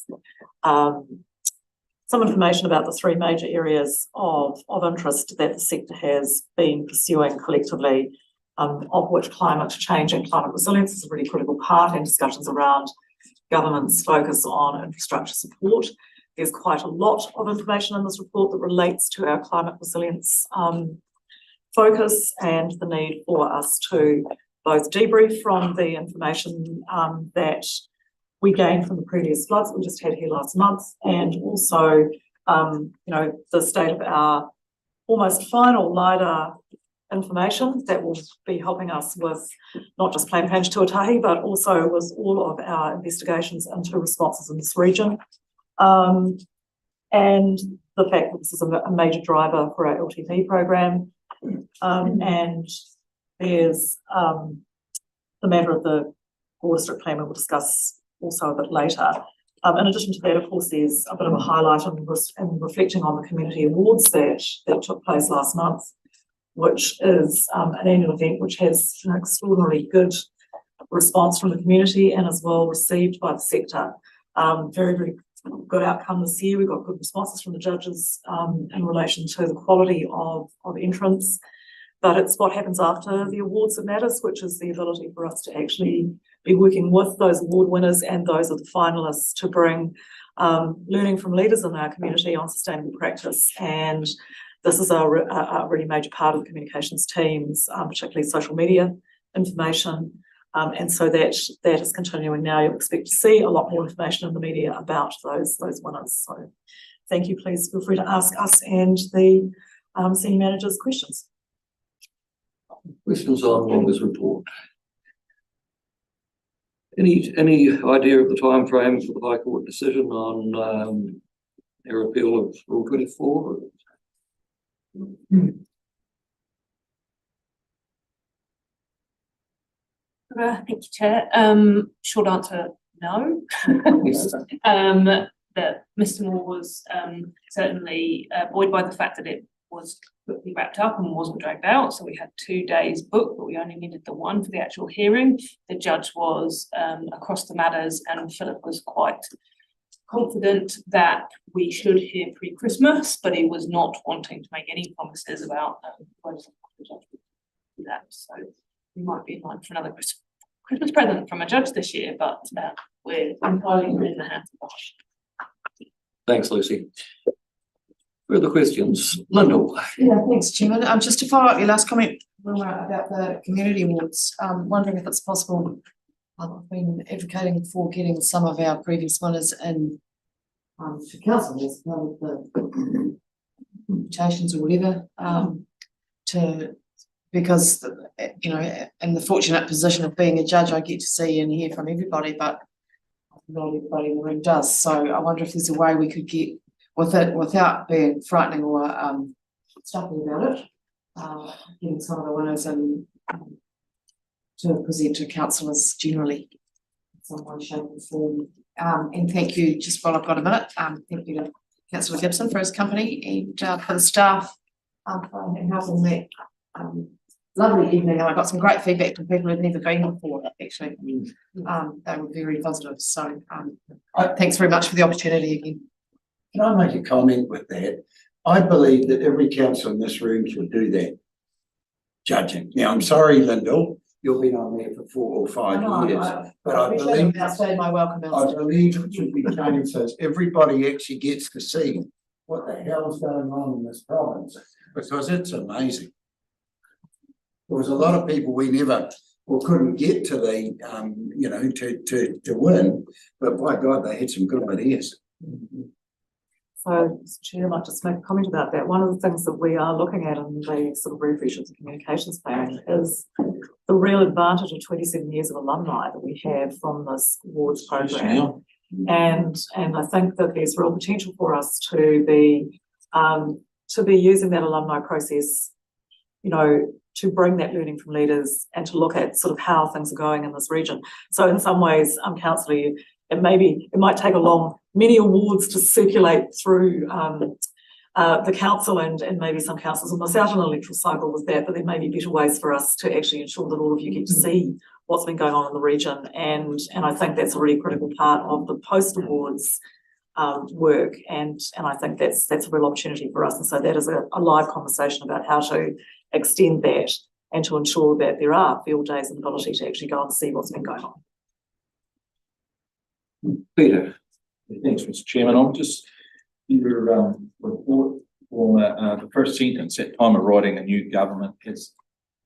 some information about the three major areas of interest that the sector has been pursuing collectively, of which climate change and climate resilience is a really critical part, and discussions around government's focus on infrastructure support. There's quite a lot of information in this report that relates to our climate resilience focus and the need for us to both debrief from the information that we gained from the previous floods that we just had here last month, and also, the state of our almost final LIDAR information that will be helping us with not just Plan Change Tuatahi, but also with all of our investigations into responses in this region. And the fact that this is a major driver for our LTP program. And there's the matter of the Gore District Plan we'll discuss also a bit later. In addition to that, of course, there's a bit of a highlight in reflecting on the community awards that took place last month, which is an annual event which has an extraordinarily good response from the community and is well received by the sector. Very, very good outcome this year. We've got good responses from the judges in relation to the quality of entrants. But it's what happens after the awards that matters, which is the ability for us to actually be working with those award winners and those of the finalists to bring learning from leaders in our community on sustainable practice. And this is a really major part of the communications teams, particularly social media information. And so that is continuing now. You'll expect to see a lot more information in the media about those winners. So thank you. Please feel free to ask us and the senior managers questions. Questions on this report? Any idea of the time frame for the High Court decision on their appeal of Rule 24? Thank you, Chair. Short answer, no. That Mr. Moore was certainly buoyed by the fact that it was quickly wrapped up and wasn't dragged out. So we had 2 days booked, but we only needed the one for the actual hearing. The judge was across the matters, and Philip was quite confident that we should hear pre-Christmas, but he was not wanting to make any promises about when the judge would do that. So we might be in line for another Christmas present from a judge this year, but we're entirely in the hands of Bosch. Thanks, Lucy. Further questions? Lyndall? Yeah, thanks, Chairman. Just to follow up your last comment, Wilma, about the community awards, wondering if it's possible. I've been advocating for getting some of our previous winners in to council as part of the invitations or whatever, because you know, in the fortunate position of being a judge, I get to see and hear from everybody, but not everybody in the room does. So I wonder if there's a way we could get with it without being frightening or stuffy about it, getting some of the winners and to present to councillors generally in some way, shape or form. And thank you, just while I've got a minute, thank you to Councillor Gibson for his company and for the staff for helping that lovely evening. And I got some great feedback from people who've never been before, actually. They were very positive. So thanks very much for the opportunity again. Can I make a comment with that? I believe that every council in this room should do that. Judging. Now, I'm sorry, Lyndall, you've been on there for 4 or 5 years, but I believe my welcome. I believe it should be changed so everybody actually gets to see what the hell's going on in this province, because it's amazing. There was a lot of people we never or couldn't get to the you know, to win, but by God, they had some good ideas. So, Mr. Chair, I'd like to just make a comment about that. One of the things that we are looking at in the sort of refresh of the communications plan is the real advantage of 27 years of alumni that we have from this awards program. And I think that there's real potential for us to be using that alumni process, you know, to bring that learning from leaders and to look at sort of how things are going in this region. So in some ways, councillor, it might take many awards to circulate through the council and maybe some councils will miss out on an electoral cycle with that, but there may be better ways for us to actually ensure that all of you get to see what's been going on in the region. And I think that's a really critical part of the post-awards work. And I think that's a real opportunity for us. And so that is a live conversation about how to extend that and to ensure that there are field days and ability to actually go and see what's been going on. Peter? Thanks, Mr. Chairman. I'll just your report for the first sentence. At time of writing, a new government has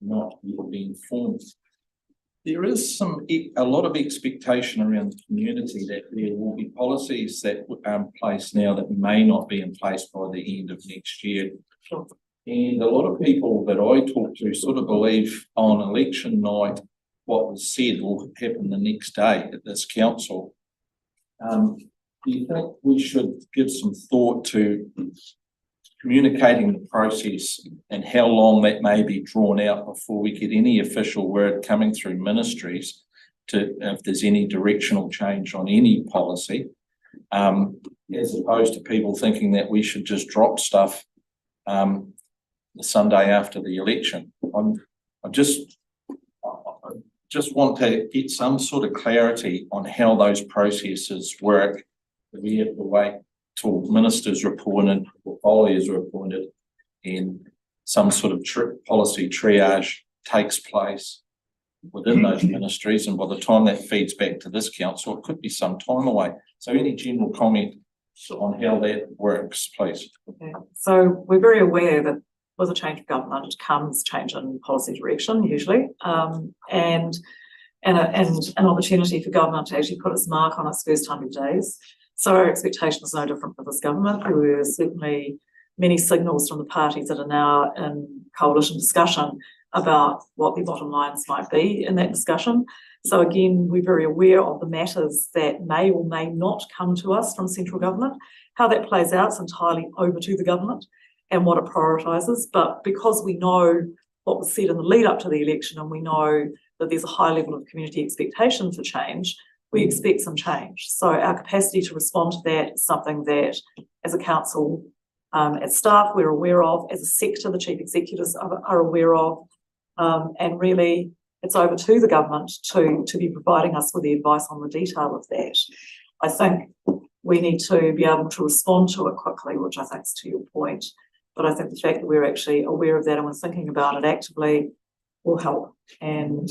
not yet been formed. There is a lot of expectation around the community that there will be policies that are in place now that may not be in place by the end of next year. Sure. And a lot of people that I talk to sort of believe on election night what was said will happen the next day at this council. Do you think we should give some thought to communicating the process and how long that may be drawn out before we get any official word coming through ministries to if there's any directional change on any policy, as opposed to people thinking that we should just drop stuff the Sunday after the election? I just want to get some sort of clarity on how those processes work. We have to wait till ministers are appointed, portfolios are appointed, and some sort of policy triage takes place within those ministries. And by the time that feeds back to this council, it could be some time away. So any general comment on how that works, please? Okay. So we're very aware that with a change of government comes change in policy direction usually, and an opportunity for government to actually put its mark on its first 100 days. So our expectation is no different for this government. There were certainly many signals from the parties that are now in coalition discussion about what the bottom lines might be in that discussion. So again, we're very aware of the matters that may or may not come to us from central government. How that plays out is entirely over to the government and what it prioritises. But because we know what was said in the lead up to the election, and we know that there's a high level of community expectation for change, we expect some change. So our capacity to respond to that is something that as a council, as staff, we're aware of, as a sector, the chief executives are aware of, and really it's over to the government to be providing us with the advice on the detail of that. I think we need to be able to respond to it quickly, which I think is to your point. But I think the fact that we're actually aware of that and we're thinking about it actively will help. And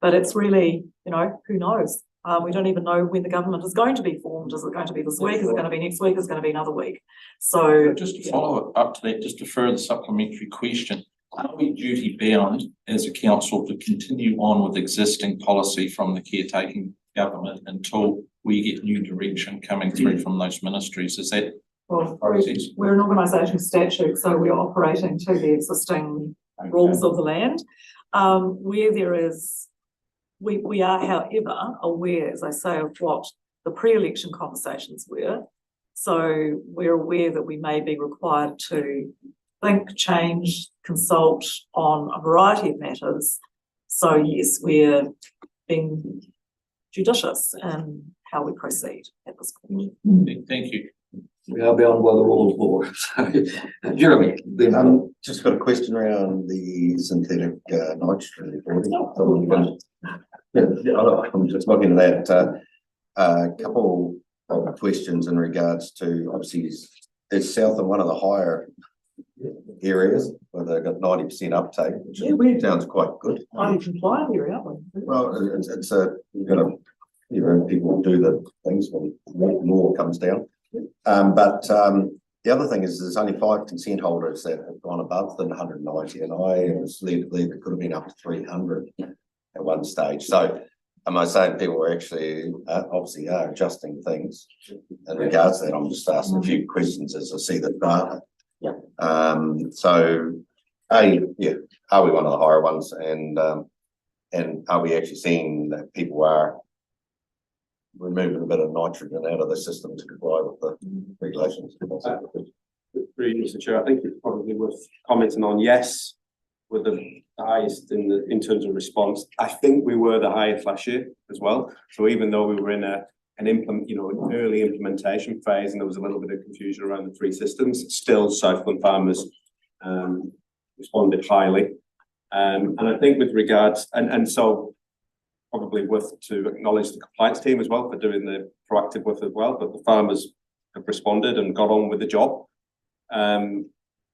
but it's really, you know, who knows? We don't even know when the government is going to be formed. Is it going to be this week? Is it going to be next week? Is it going to be another week? So Just to follow up to that, just a further supplementary question. Are we duty bound as a council to continue on with existing policy from the caretaking government until we get new direction coming through from those ministries? Is that well, process? we're an organisation statute, so we're operating to the existing rules of the land. Where there is, we are, however, aware, as I say, of what the pre-election conversations were. So we're aware that we may be required to think, change, consult on a variety of matters. So yes, we're being judicious in how we proceed at this point. Thank you. We are bound by the rule of law. So, Jeremy, then. Just got a question around the synthetic nitrogen reporting. I'm just looking at that. A couple of questions in regards to, obviously, is Southern one of the higher areas where they've got 90% uptake, which sounds quite good. I'm compliant here, aren't we? Well, it's a, you've got to, you know, people do the things when law comes down. But the other thing is there's only 5 consent holders that have gone above the 190, and I was led to believe it could have been up to 300 at one stage. So am I saying people are actually obviously are adjusting things in regards to that? I'm just asking a few questions as I see the data. Yeah. So are we one of the higher ones, and are we actually seeing that people are removing a bit of nitrogen out of the system to comply with the regulations? Through you, Mr. Chair, I think it's probably worth commenting on. Yes, we're the highest in terms of response. I think we were the highest last year as well. So even though we were in an early implementation phase, and there was a little bit of confusion around the 3 systems, still Southland farmers responded highly. And I think with regards, and so probably worth to acknowledge the compliance team as well for doing the proactive work as well, but the farmers have responded and got on with the job.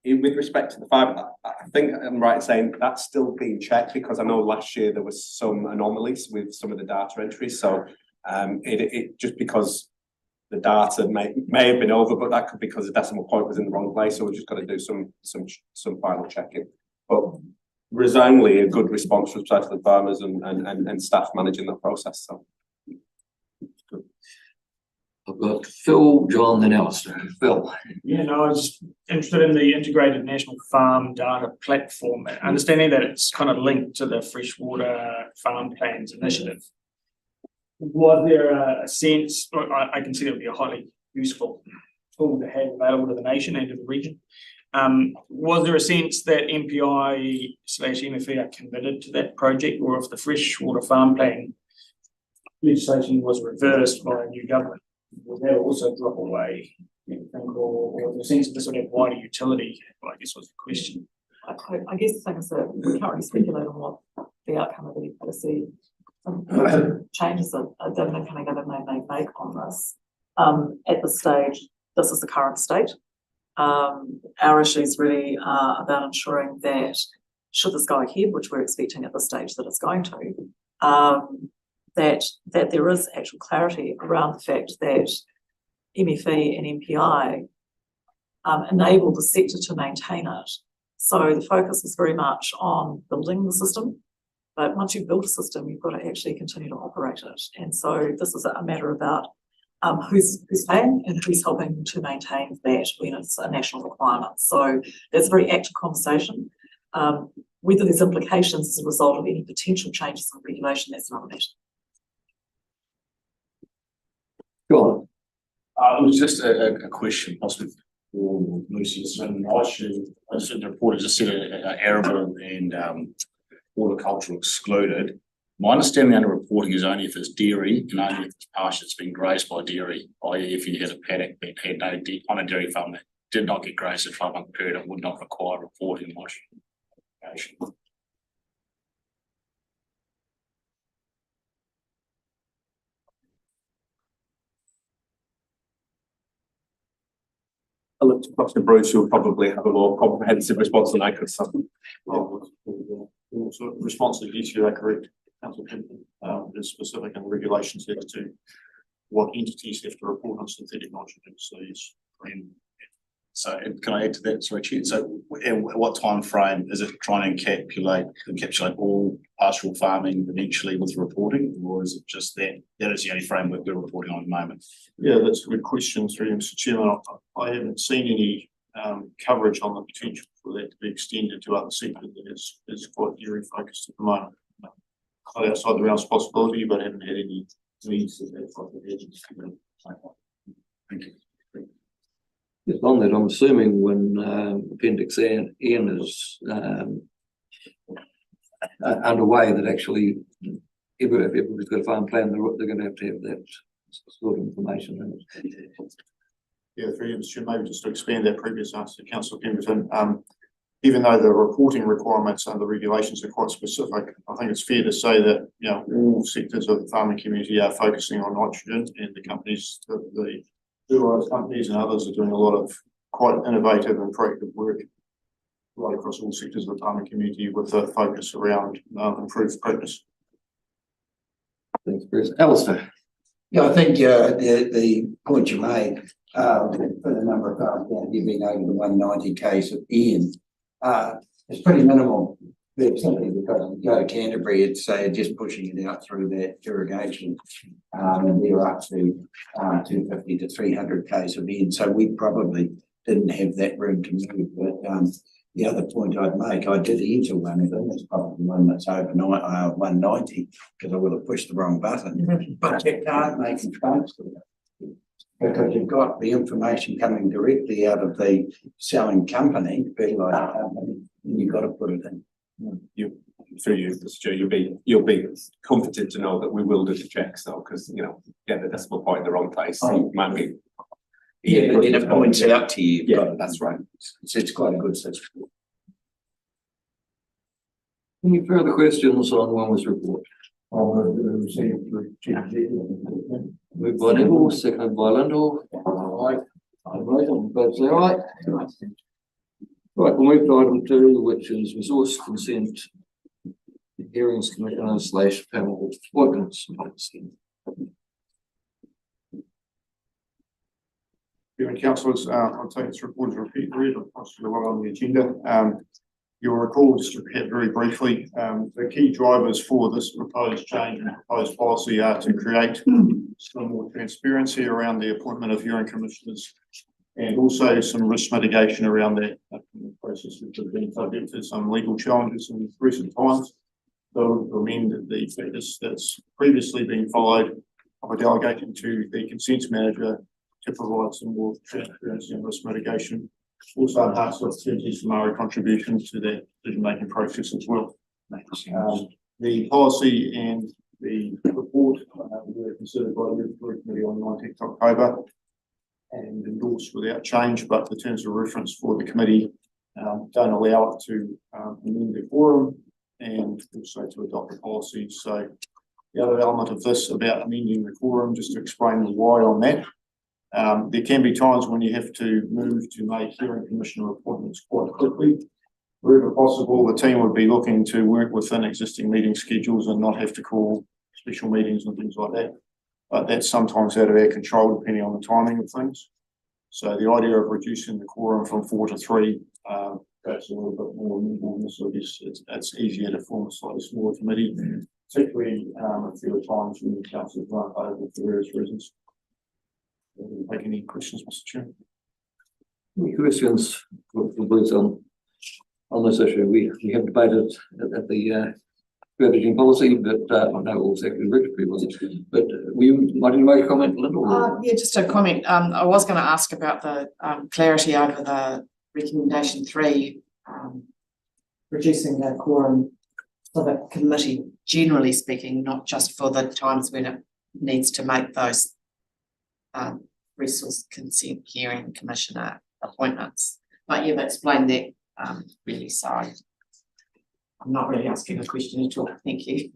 With respect to the fibre, I think I'm right in saying that's still being checked, because I know last year there was some anomalies with some of the data entries. So it just because the data may have been over, but that could be because the decimal point was in the wrong place. So we've just got to do some final checking. But resoundingly a good response from the farmers and staff managing that process. So I've got Phil, John, then Alistair. Phil. Yeah, no, I was just interested in the integrated national farm data platform, understanding that it's kind of linked to the freshwater farm plans initiative. Was there a sense, or I consider it would be a highly useful tool to have available to the nation and to the region? Was there a sense that MPI/MFE are committed to that project, or if the freshwater farm plan legislation was reversed by a new government, will that also drop away? Or the sense that this would have wider utility, I guess was the question. I guess the thing is that we can't really speculate on what the outcome of the policy changes that a incoming government may make on this. At this stage, this is the current state. Our issues really are about ensuring that should this go ahead, which we're expecting at this stage that it's going to, that there is actual clarity around the fact that MFE and MPI enable the sector to maintain it. So the focus is very much on building the system, but once you've built a system, you've got to actually continue to operate it. And so this is a matter about who's paying and who's helping to maintain that when it's a national requirement. So that's a very active conversation. whether there's implications as a result of any potential changes in regulation, that's another matter. Go on. It was just a question possibly for Lucy. So I said the report just said arable and horticultural excluded. My understanding under reporting is only if it's dairy and only if it's pasture that's been grazed by dairy, i.e. if you had a paddock that had no on a dairy farm that did not get grazed a 12-month period, it would not require reporting much. I look to Dr. Bruce, who'll probably have a more comprehensive response than I could. Also, response to the issue, that correct, Council Kempton, is specific in regulations as to what entities have to report on synthetic nitrogen seeds. So can I add to that, sorry, Chair? So in what time frame is it trying to encapsulate all pastoral farming eventually with reporting, or is it just that is the only framework we're reporting on at the moment? Yeah, that's a good question through Mr. Chairman. I haven't seen any coverage on the potential for that to be extended to other sectors that is quite dairy focused at the moment. Not outside the realms of possibility, but haven't had any needs of that type of agency. Thank you. Just on that, I'm assuming when Appendix N is underway, that actually if everybody's got a farm plan, they're going to have that sort of information in it. Yeah, through you, Mr. Chair, maybe just to expand that previous answer to Councillor Pemberton, even though the reporting requirements under the regulations are quite specific, I think it's fair to say that, you know, all sectors of the farming community are focusing on nitrogen, and the companies, the fertiliser companies and others are doing a lot of quite innovative and proactive work right across all sectors of the farming community with a focus around improved practice. Thanks, Chris. Alistair. Yeah, I think the point you made for the number of farms down here being over the 190 case of Ian is pretty minimal. But simply because you go to Canterbury, it's just pushing it out through that irrigation, and they're up to 250 to 300 k's of Ian. So we probably didn't have that room to move. But the other point I'd make, I did enter one of them. It's probably one that's over 190 because I would have pushed the wrong button. But you can't make a transfer because you've got the information coming directly out of the selling company, fertiliser company, and you've got to put it in. Through you, Mr. Chair, you'll be comforted to know that we will do the checks though, because get the decimal point in the wrong place. Might be. Yeah, but then it points it up to you. Yeah, that's right. So it's quite a good system. Any further questions on Wellness report? Moved by Neville, seconded by Lindell. Aye. I vote on both, say aye. Right, we'll move to item 2, which is resource consent hearings commissioner / panel appointments. Councillors, I'll take this report as a repeat read, possibly well on the agenda. You'll recall, just to recap very briefly, the key drivers for this proposed change and proposed policy are to create some more transparency around the appointment of hearing commissioners, and also some risk mitigation around that process, which has been subject to some legal challenges in recent times. So amend the practice that's previously been followed by delegating to the consents manager to provide some more transparency and risk mitigation. Also enhance opportunities for Maori contribution to the decision-making process as well. The policy and the report were considered by the Review Committee on 19th October and endorsed without change, but the terms of reference for the committee don't allow it to amend the quorum and also to adopt the policy. So the other element of this about amending the quorum, just to explain the why on that. There can be times when you have to move to make hearing commissioner appointments quite quickly. Wherever possible, the team would be looking to work within existing meeting schedules and not have to call special meetings and things like that. But that's sometimes out of our control depending on the timing of things. So the idea of reducing the quorum from 4 to 3, perhaps a little bit more nimble, so it's easier to form a slightly smaller committee, particularly if there are times when the council is not available for various reasons. Take any questions, Mr. Chair? Any questions for Bruce on on this issue. We have debated at the strategy and policy, but I know it was actually Richard, was it? But we might make a comment, Linda? Or? Yeah, just a comment. I was going to ask about the clarity over the recommendation 3, reducing the quorum for the committee, generally speaking, not just for the times when it needs to make those resource consent hearing commissioner appointments. But you've explained that really, so I'm not really asking a question at all. Thank you.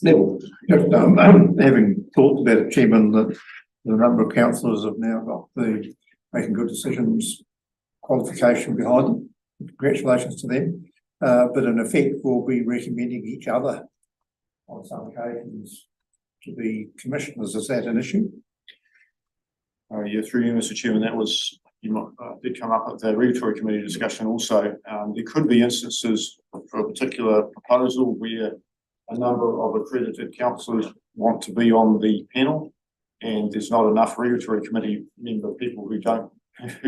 Neville. Having talked about it, Chairman, that the number of councillors have now got the making good decisions qualification behind them. Congratulations to them. But in effect, we'll be recommending each other on some occasions to be commissioners. Is that an issue? Yeah, through you, Mr. Chairman, that was, you might, did come up at the regulatory committee discussion also. There could be instances for a particular proposal where a number of accredited councillors want to be on the panel, and there's not enough regulatory committee member people who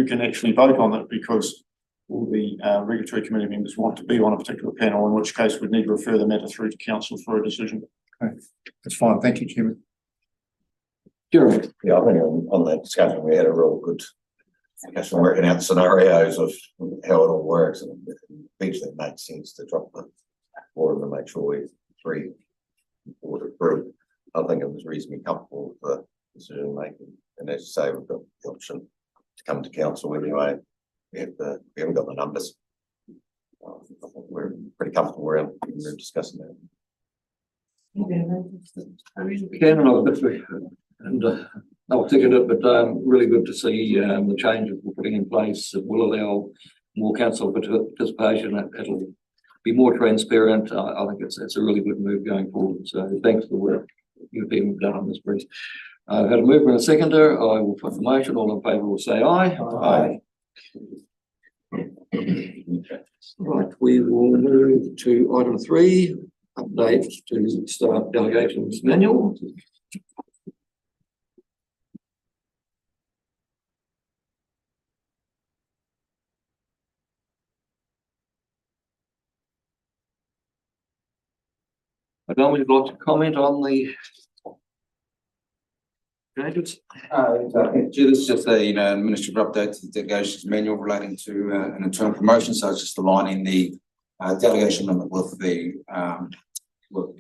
can actually vote on it, because all the regulatory committee members want to be on a particular panel, in which case we'd need to refer the matter through to council for a decision. Okay, that's fine. Thank you, Chairman. Jeremy. Yeah, I think on that discussion, we had a real good discussion working out scenarios of how it all works, and eventually it makes sense to drop the forum to make sure we three order through. I think it was reasonably comfortable with the decision making, and as you say, we've got the option to come to council anyway. We haven't got the numbers. I think we're pretty comfortable around discussing that. And I'll ticket it, but really good to see the changes we're putting in place. It will allow more council participation. It'll be more transparent. I think it's a really good move going forward. So thanks for the work you've been done on this, Bruce. I've had a mover and a seconder. I will put the motion. All in favour will say aye. Aye. Right, we will move to item 3, update to staff delegations manual. I don't would like to comment on the changes. This is just a administrative update to the delegations manual relating to an internal promotion. So it's just aligning the delegation limit with the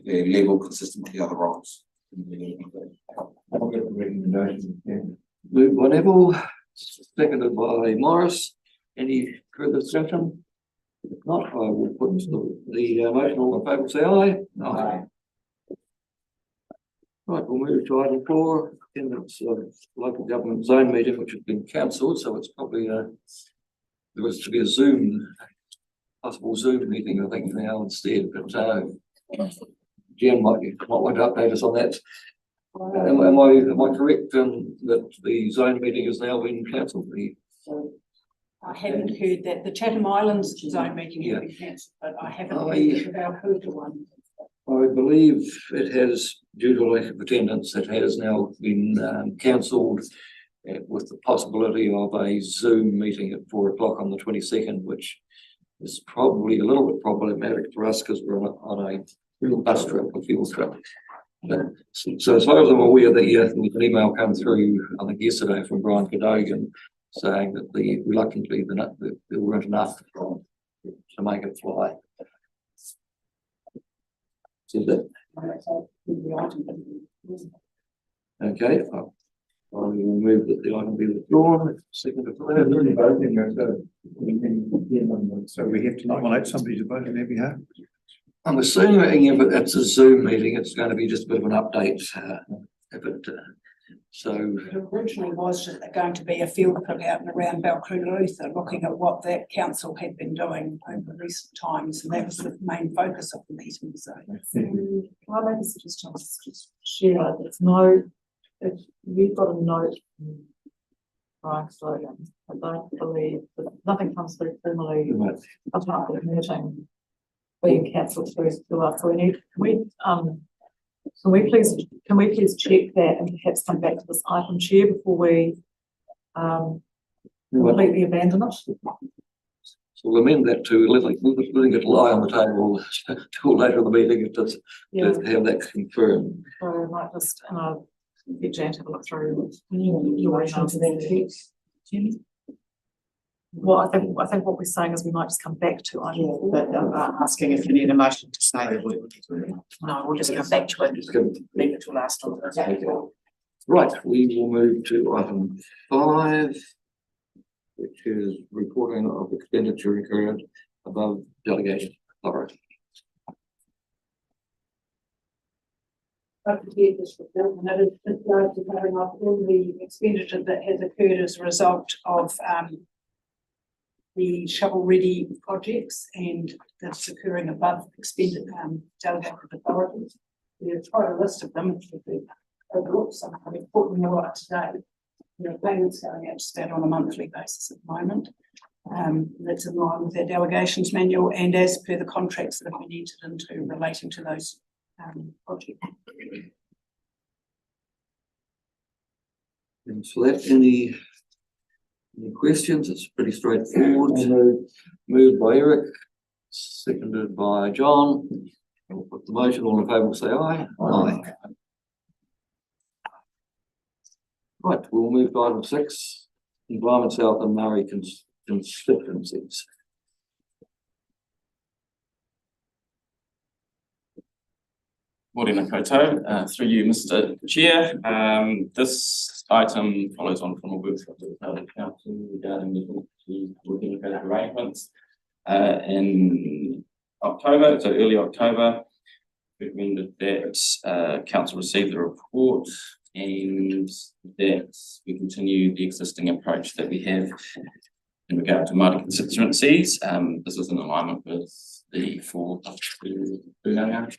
level consistent with the other roles. I'll get the recommendation. Yeah. Moved by Neville, seconded by Morris. Any further discussion? If not, I will put the motion. All in favour say aye. Aye. Right, we'll move to item 4. Attendance of local government zone meeting, which has been cancelled, so it's probably there was to be a possible Zoom meeting, I think, now instead. But Jen might want to update us on that. Am I correct that the zone meeting has now been cancelled? I haven't heard that the Chatham Islands zone meeting has been cancelled, but I haven't heard about the Huta one. I believe it has, due to lack of attendance, it has now been cancelled with the possibility of a Zoom meeting at 4 o'clock on the 22nd, which is probably a little bit problematic for us because we're on a real bus trip, a field trip. So as far as I'm aware, there was an email come through, I think yesterday, from Brian Cadogan saying that reluctantly there weren't enough to make it fly. Okay, I will move that the item be withdrawn. Second of that. So we have to nominate somebody to vote on their behalf. I'm assuming if it's a Zoom meeting, it's going to be just a bit of an update. So it originally was going to be a field trip out and around Balcrualutha, looking at what that council had been doing over recent times, and that was the main focus of the meeting. So, can I make a suggestion? Just share. If you've got a note, right? So I don't believe that nothing comes through formally about the meeting being cancelled first to us. So can we please check that and perhaps come back to this item, Chair, before we completely abandon it? So we'll amend that to letting it lie on the table till later in the meeting, if that's, Yeah, to have that confirmed. so I might just, get Jan to have a look through your emails and then Jim. Well, I think what we're saying is we might just come back to item Yeah, four. but I'm asking if you need a motion to say. No, we'll just come back to it, Just go- Leave it till last time. Right, we will move to item 5, which is reporting of expenditure incurred above delegation authority. I've prepared this report and it is covering off all the expenditure that has occurred as a result of the shovel-ready projects and that's occurring above expended delegated authorities. There's quite a list of them. If you overlook some, I've put them all up today. There are payments going out to that on a monthly basis at the moment. That's in line with our delegations manual and as per the contracts that have been entered into relating to those projects. And so that, any questions? It's pretty straightforward. Moved by Eric, seconded by John. We'll put the motion, all in favour will say aye. Aye. Right, we'll move to item 6, Environment South and Murray constituencies. Morena koutou, through you, Mr. Chair. This item follows on from a work with the council regarding the working arrangements. In October, so early October, recommended that council receive the report and that we continue the existing approach that we have in regard to Māori constituencies. This is in alignment with the 4 Runanga.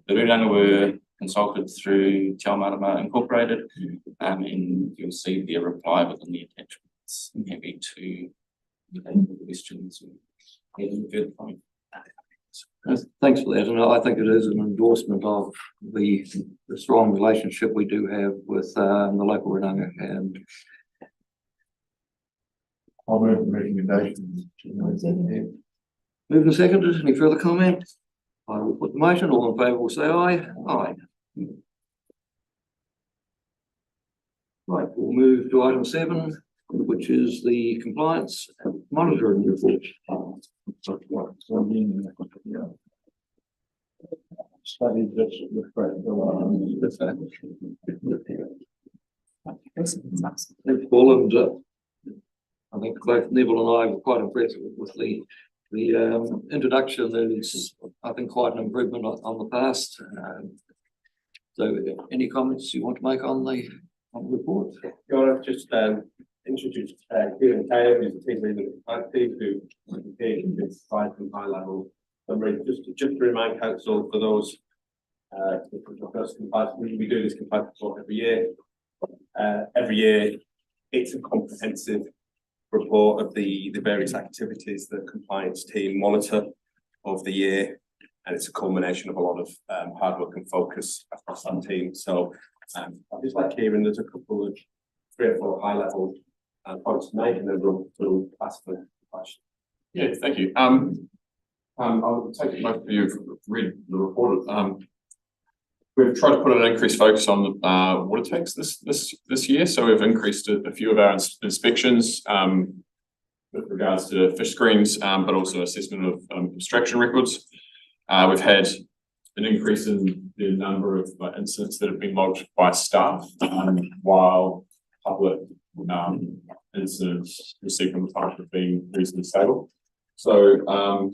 The Runanga were consulted through Te Ao Marama Incorporated, and you'll see their reply within the attachments. I'm happy to take questions or any further comment. Thanks for that, and I think it is an endorsement of the strong relationship we do have with the local Runanga, and I'll move the recommendation. moved and seconded. Any further comment? I will put the motion. All in favour will say aye. Aye. Right, we'll move to item 7, which is the compliance monitoring report. Study this refresh. Paul, and I think both Neville and I were quite impressed with the introduction. There's, I think, quite an improvement on the past. So any comments you want to make on the report? You want to just introduce Kieran Taylor, who's the team leader of the team, who prepared this slide from high level summary. Just to remind council, for those we do this compliance report every year. Every year, it's a comprehensive report of the various activities that compliance team monitor of the year, and it's a culmination of a lot of hard work and focus across that team. So I'd just like Kieran, there's a couple of 3 or 4 high level points to make, and then we'll ask for questions. Yeah, thank you. I'll take most of you to read the report. We've tried to put an increased focus on water tanks this year, so we've increased a few of our inspections with regards to fish screens, but also assessment of abstraction records. We've had an increase in the number of incidents that have been logged by staff, while public incidents received from the public have been reasonably stable. So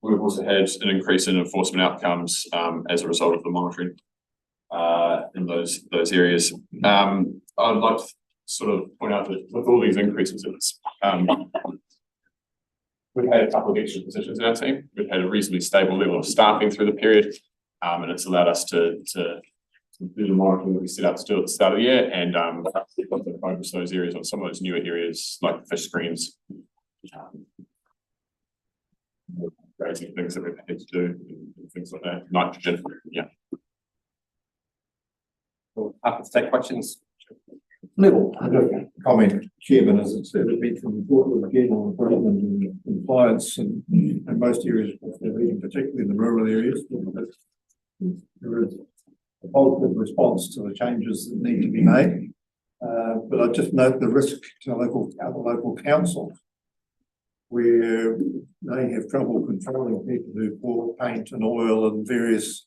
we've also had an increase in enforcement outcomes as a result of the monitoring in those areas. I'd like to sort of point out that with all these increases, it's we've had a couple of extra positions in our team. We've had a reasonably stable level of staffing through the period, and it's allowed us to do the monitoring that we set out to do at the start of the year, and focus those areas on some of those newer areas like the fish screens. Crazy things that we've had to do and things like that. Nitrogen, yeah. Happy to take questions. Neville. Comment, Chairman, as it said, it's been important with general improvement in compliance and in most areas, particularly in the rural areas. There is a positive response to the changes that need to be made. But I just note the risk to other local councils where they have trouble controlling people who pour paint and oil and various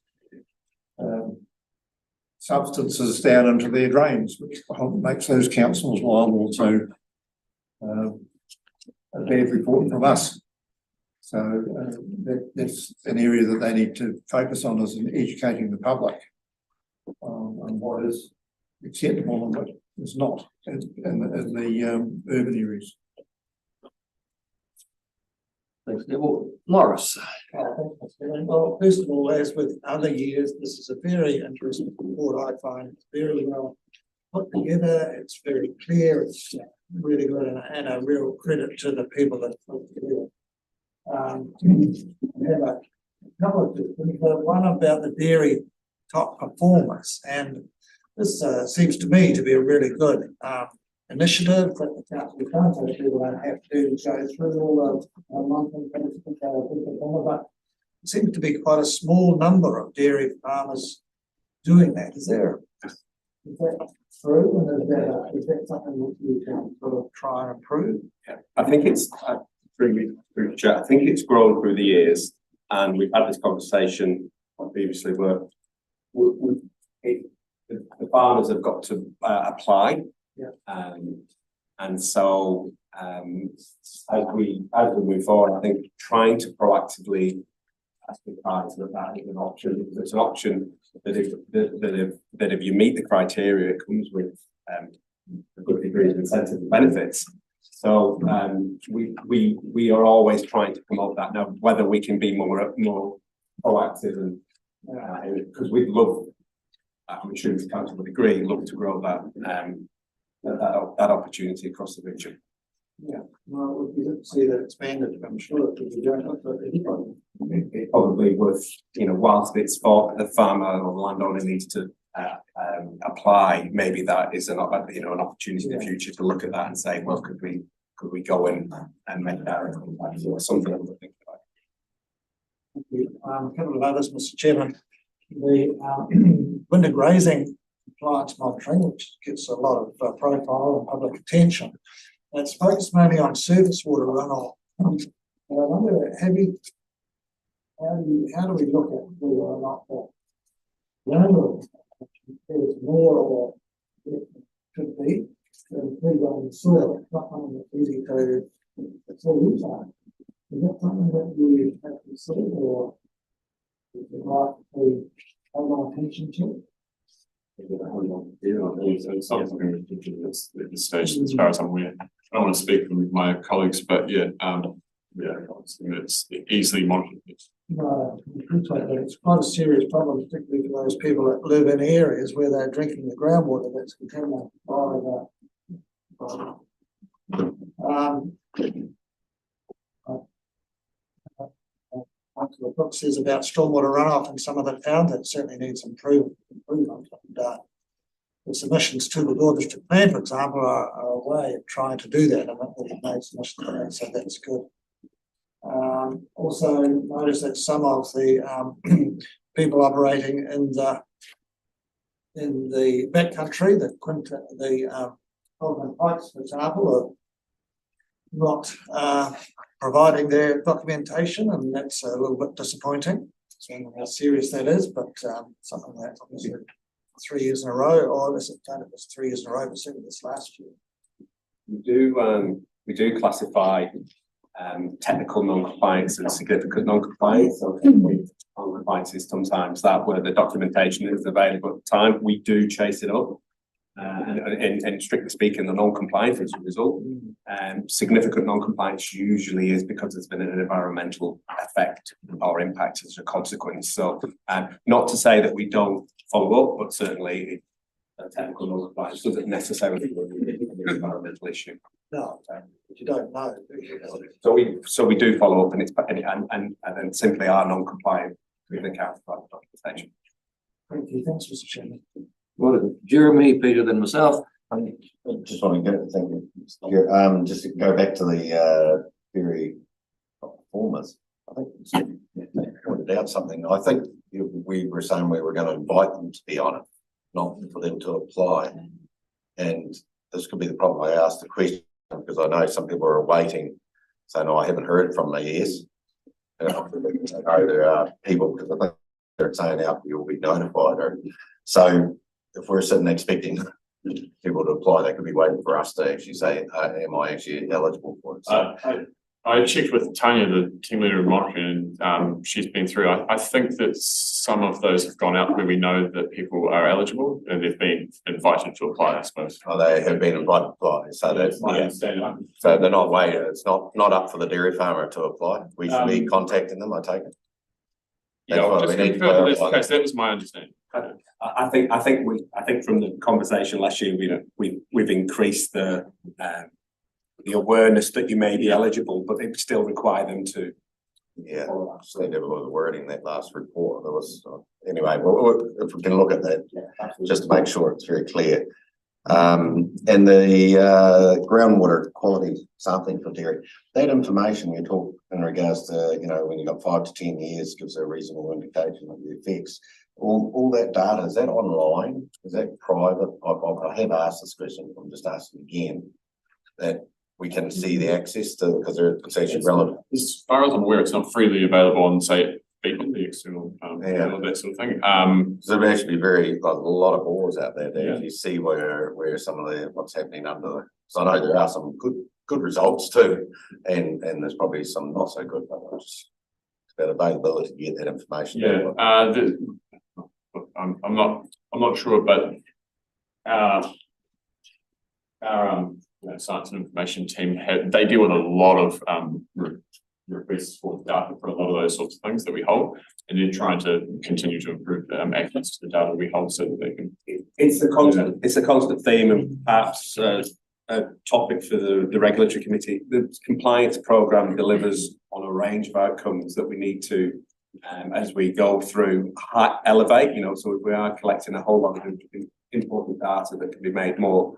substances down into their drains, which makes those councils liable to a bad report from us. So that's an area that they need to focus on, is in educating the public on what is acceptable and what is not in the urban areas. Thanks, Neville. Morris. Well, first of all, as with other years, this is a very interesting report. I find it's very well put together. It's very clear. It's really good, and a real credit to the people that put it together. I have a couple of things. One about the dairy top performers, and this seems to me to be a really good initiative that the council can't people don't have to go through all the monthly but it seems to be quite a small number of dairy farmers doing that. Is that true? And is that something that you can sort of try and improve? Yeah, I think it's I think it's grown through the years, and we've had this conversation previously where the farmers have got to apply. Yeah. And so as we move forward, I think trying to proactively ask the clients that is an option. It's an option that if you meet the criteria, it comes with a good degree of incentive and benefits. So we are always trying to promote that. Now, whether we can be more proactive and because we'd love, I'm sure the council would agree, love to grow that opportunity across the region. Yeah, well, we didn't see that expanded, I'm sure, because we don't have to. It probably worth, whilst it's for the farmer or the landowner needs to apply, maybe that is an opportunity in the future to look at that and say, well, could we go in and make that something that we're thinking about. Thank you. A couple of others, Mr. Chairman. The winter grazing compliance monitoring, which gets a lot of profile and public attention. And it's focused mainly on surface water runoff. And I wonder, how do we look at whether or not the number is more or it could be improve on the soil? It's not something that's easy to use on. Is that something that we have to consider, or is it like to hold on attention to? It's something ridiculous at this stage, as far as I'm aware. I don't want to speak for my colleagues, but it's easily monitored. No, it's quite a serious problem, particularly for those people that live in areas where they're drinking the groundwater that's contaminated by the book says about stormwater runoff in some of the towns that certainly needs improvement. The submissions to the Gore District Plan, for example, are a way of trying to do that, and we've made submissions to that, so that's good. Also notice that some of the people operating in the backcountry, the Coleman Pikes, for example, are not providing their documentation, and that's a little bit disappointing. So how serious that is, but something that obviously 3 years in a row, or is it 3 years in a row, but certainly this last year. We do classify technical non-compliance and significant non-compliance. So non-compliance is sometimes that where the documentation is available at the time. We do chase it up. And strictly speaking, the non-compliance as a result. Significant non-compliance usually is because there's been an environmental effect or impact as a consequence. So not to say that we don't follow up, but certainly technical non-compliance doesn't necessarily mean an environmental issue. No, you don't know. So we do follow up, and it's and then simply are non-compliant with the counterpart documentation. Thank you. Thanks, Mr. Chairman. Well, Jeremy, Peter, then myself. just want to go, thank you, just to go back to the, very top performers. I think you pointed out something. I think we were saying we were going to invite them to be on it, not for them to apply. And this could be the problem. I asked the question because I know some people are waiting, saying, "No, I haven't heard from me." Yes, I know there are people because I think they're saying out you'll be notified. Or so if we're sitting expecting people to apply, they could be waiting for us to actually say, "Am I actually eligible for it?" So, I checked with Tanya, the team leader of monitoring, and she's been through. I think that some of those have gone out where we know that people are eligible and they've been invited to apply, I suppose. Oh, they have been invited to apply, so that's my yeah. understanding. So they're not waiting. It's not up for the dairy farmer to apply. We should be contacting them. I take it. Yeah, I'll just confirm that's the case. That was my understanding. I think from the conversation last year, we've increased the awareness that you may be eligible, but they still require them to. Yeah, so they never was wording that last report. There was anyway. Well, if we can look at that, just to make sure it's very clear. And the groundwater quality sampling for dairy, that information we talk in regards to, when you've got 5 to 10 years, gives a reasonable indication of the effects. All that data, is that online? Is that private? I have asked this question, I'm just asking again, that we can see the access to, because it's actually relevant. As far as I'm aware, it's not freely available on, say, Beacon, the external, that sort of thing. So there actually a lot of bores out there to actually see where some of what's happening under there. So I know there are some good results too, and there's probably some not so good, but it's about availability to get that information. Yeah, I'm not sure, but our science and information team they deal with a lot of requests for data for a lot of those sorts of things that we hold, and then trying to continue to improve access to the data we hold so that they can. It's a constant theme, and perhaps a topic for the regulatory committee. The compliance program delivers on a range of outcomes that we need to, as we go through, elevate. So we are collecting a whole lot of important data that can be made more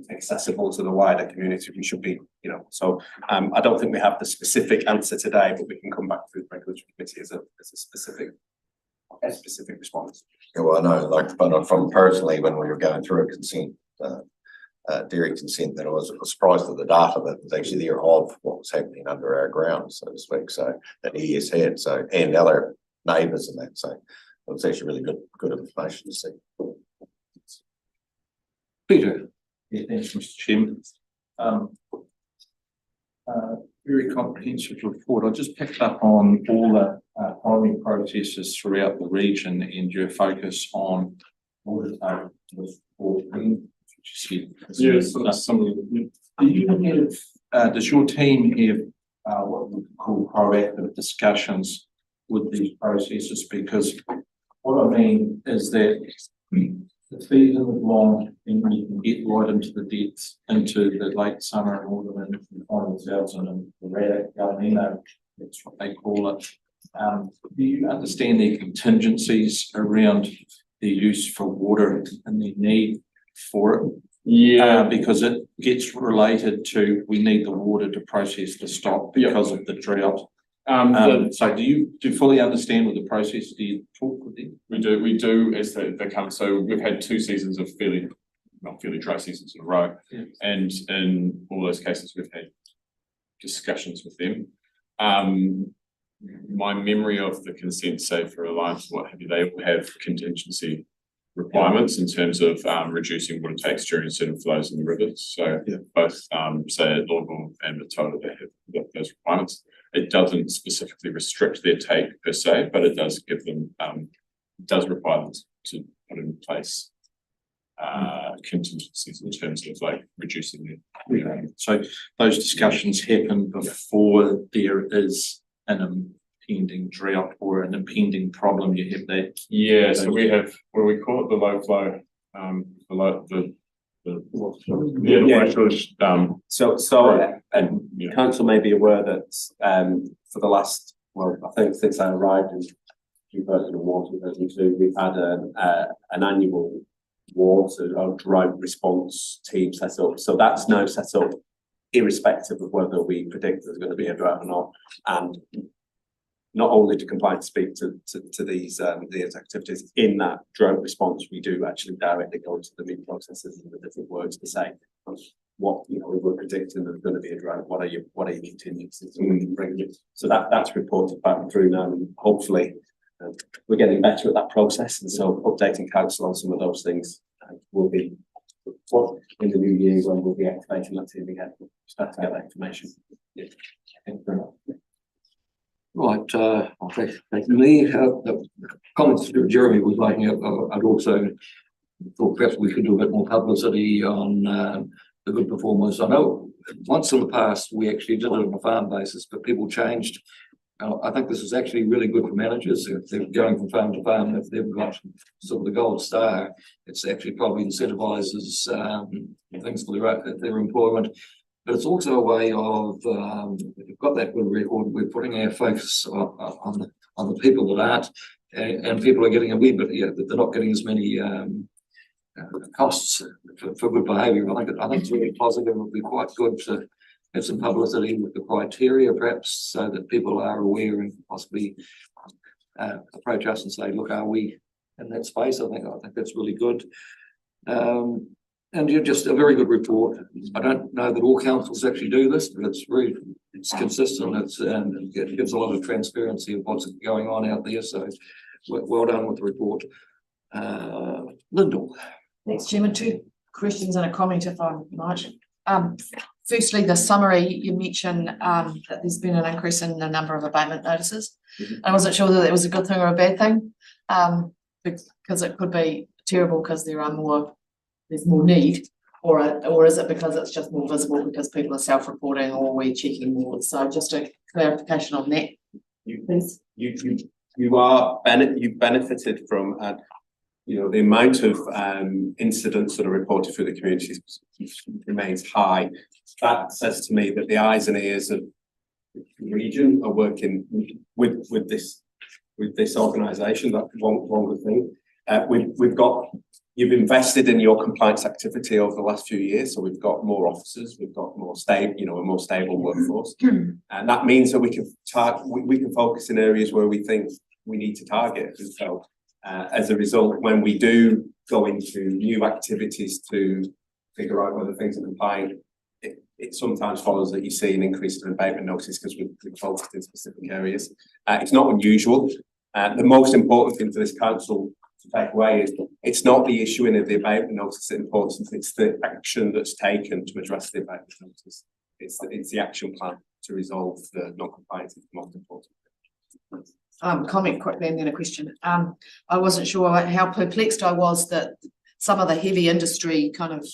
accessible to the wider community. We should be, so I don't think we have the specific answer today, but we can come back to the regulatory committee as a specific response. Yeah, well, I know, but from personally, when we were going through a consent, dairy consent, that I was surprised at the data that was actually there of what was happening under our ground, so to speak. So that ES had, and other neighbours and that. So it was actually really good information to see. Peter. Yeah, thanks, Mr. Chairman. Very comprehensive report. I just picked up on all the farming processes throughout the region and your focus on water table with 14, which you said. Do you have, does your team have what we call proactive discussions with these processes? Because what I mean is that the season is long and you can get right into the depths, into the late summer and autumn and the final thousand and the Raddock El Nino, that's what they call it. Do you understand the contingencies around the use for water and the need for it? Yeah, because it gets related to we need the water to process the stock because of the drought. So do you fully understand what the process? Do you talk with them? We do as they come. So we've had 2 seasons of fairly dry seasons in a row, and in all those cases we've had discussions with them. My memory of the consent, say for Alliance, what have you, they all have contingency requirements in terms of reducing water takes during certain flows in the rivers. So both say at Longbourn and Matola, they have those requirements. It doesn't specifically restrict their take per se, but it does give them does require them to put in place contingencies in terms of reducing their. So those discussions happen before there is an impending drought or an impending problem. You have that. Yeah, so we have what we call it the low flow, council may be aware that for the last, well, I think since I arrived in 2001, 2002, we've had an annual water or drought response team set up. So that's now set up irrespective of whether we predict there's going to be a drought or not. And not only do compliance speak to these activities, in that drought response, we do actually directly go to the meat processors and the different words to say what, you know, we're predicting there's going to be a drought. What are your contingencies? And we can bring it. So that's reported back through now, and hopefully we're getting better at that process. And so updating council on some of those things will be in the new year when we'll be activating that team again. Start to get that information. Yeah. Thank you very much. Right, I'll take me, the comments that Jeremy was making, I'd also thought perhaps we could do a bit more publicity on the good performers. I know once in the past, we actually did it on a farm basis, but people changed. I think this is actually really good for managers. If they're going from farm to farm, if they've got sort of the gold star, it's actually probably incentivizes things for their employment. But it's also a way of, if you've got that good record, we're putting our focus on the people that aren't, and people are getting a wee bit, they're not getting as many costs for good behaviour. I think it's really positive. It would be quite good to have some publicity with the criteria, perhaps, so that people are aware and possibly approach us and say, look, are we in that space? I think that's really good. And you're just a very good report. I don't know that all councils actually do this, but it's consistent. And it gives a lot of transparency of what's going on out there. So well done with the report. Lyndall. Thanks, Chairman. 2 questions and a comment, if I might. Firstly, the summary, you mentioned that there's been an increase in the number of abatement notices. I wasn't sure that that was a good thing or a bad thing, because it could be terrible because there's more need, or is it because it's just more visible because people are self-reporting or we're checking more? So just a clarification on that, please. You've benefited from the amount of incidents that are reported through the community remains high. That says to me that the eyes and ears of the region are working with this organisation. That's one good thing. You've invested in your compliance activity over the last few years, so we've got more officers, we've got more stable, a more stable workforce, and that means that we can focus in areas where we think we need to target. And so, as a result, when we do go into new activities to figure out whether things are compliant, it sometimes follows that you see an increase in abatement notice because we've focused in specific areas. It's not unusual. The most important thing for this council to take away is it's not the issuing of the abatement notice that's important, it's the action that's taken to address the abatement notice. It's the action plan to resolve the non-compliance is the most important. Comment quickly and then a question. I wasn't sure how perplexed I was that some of the heavy industry kind of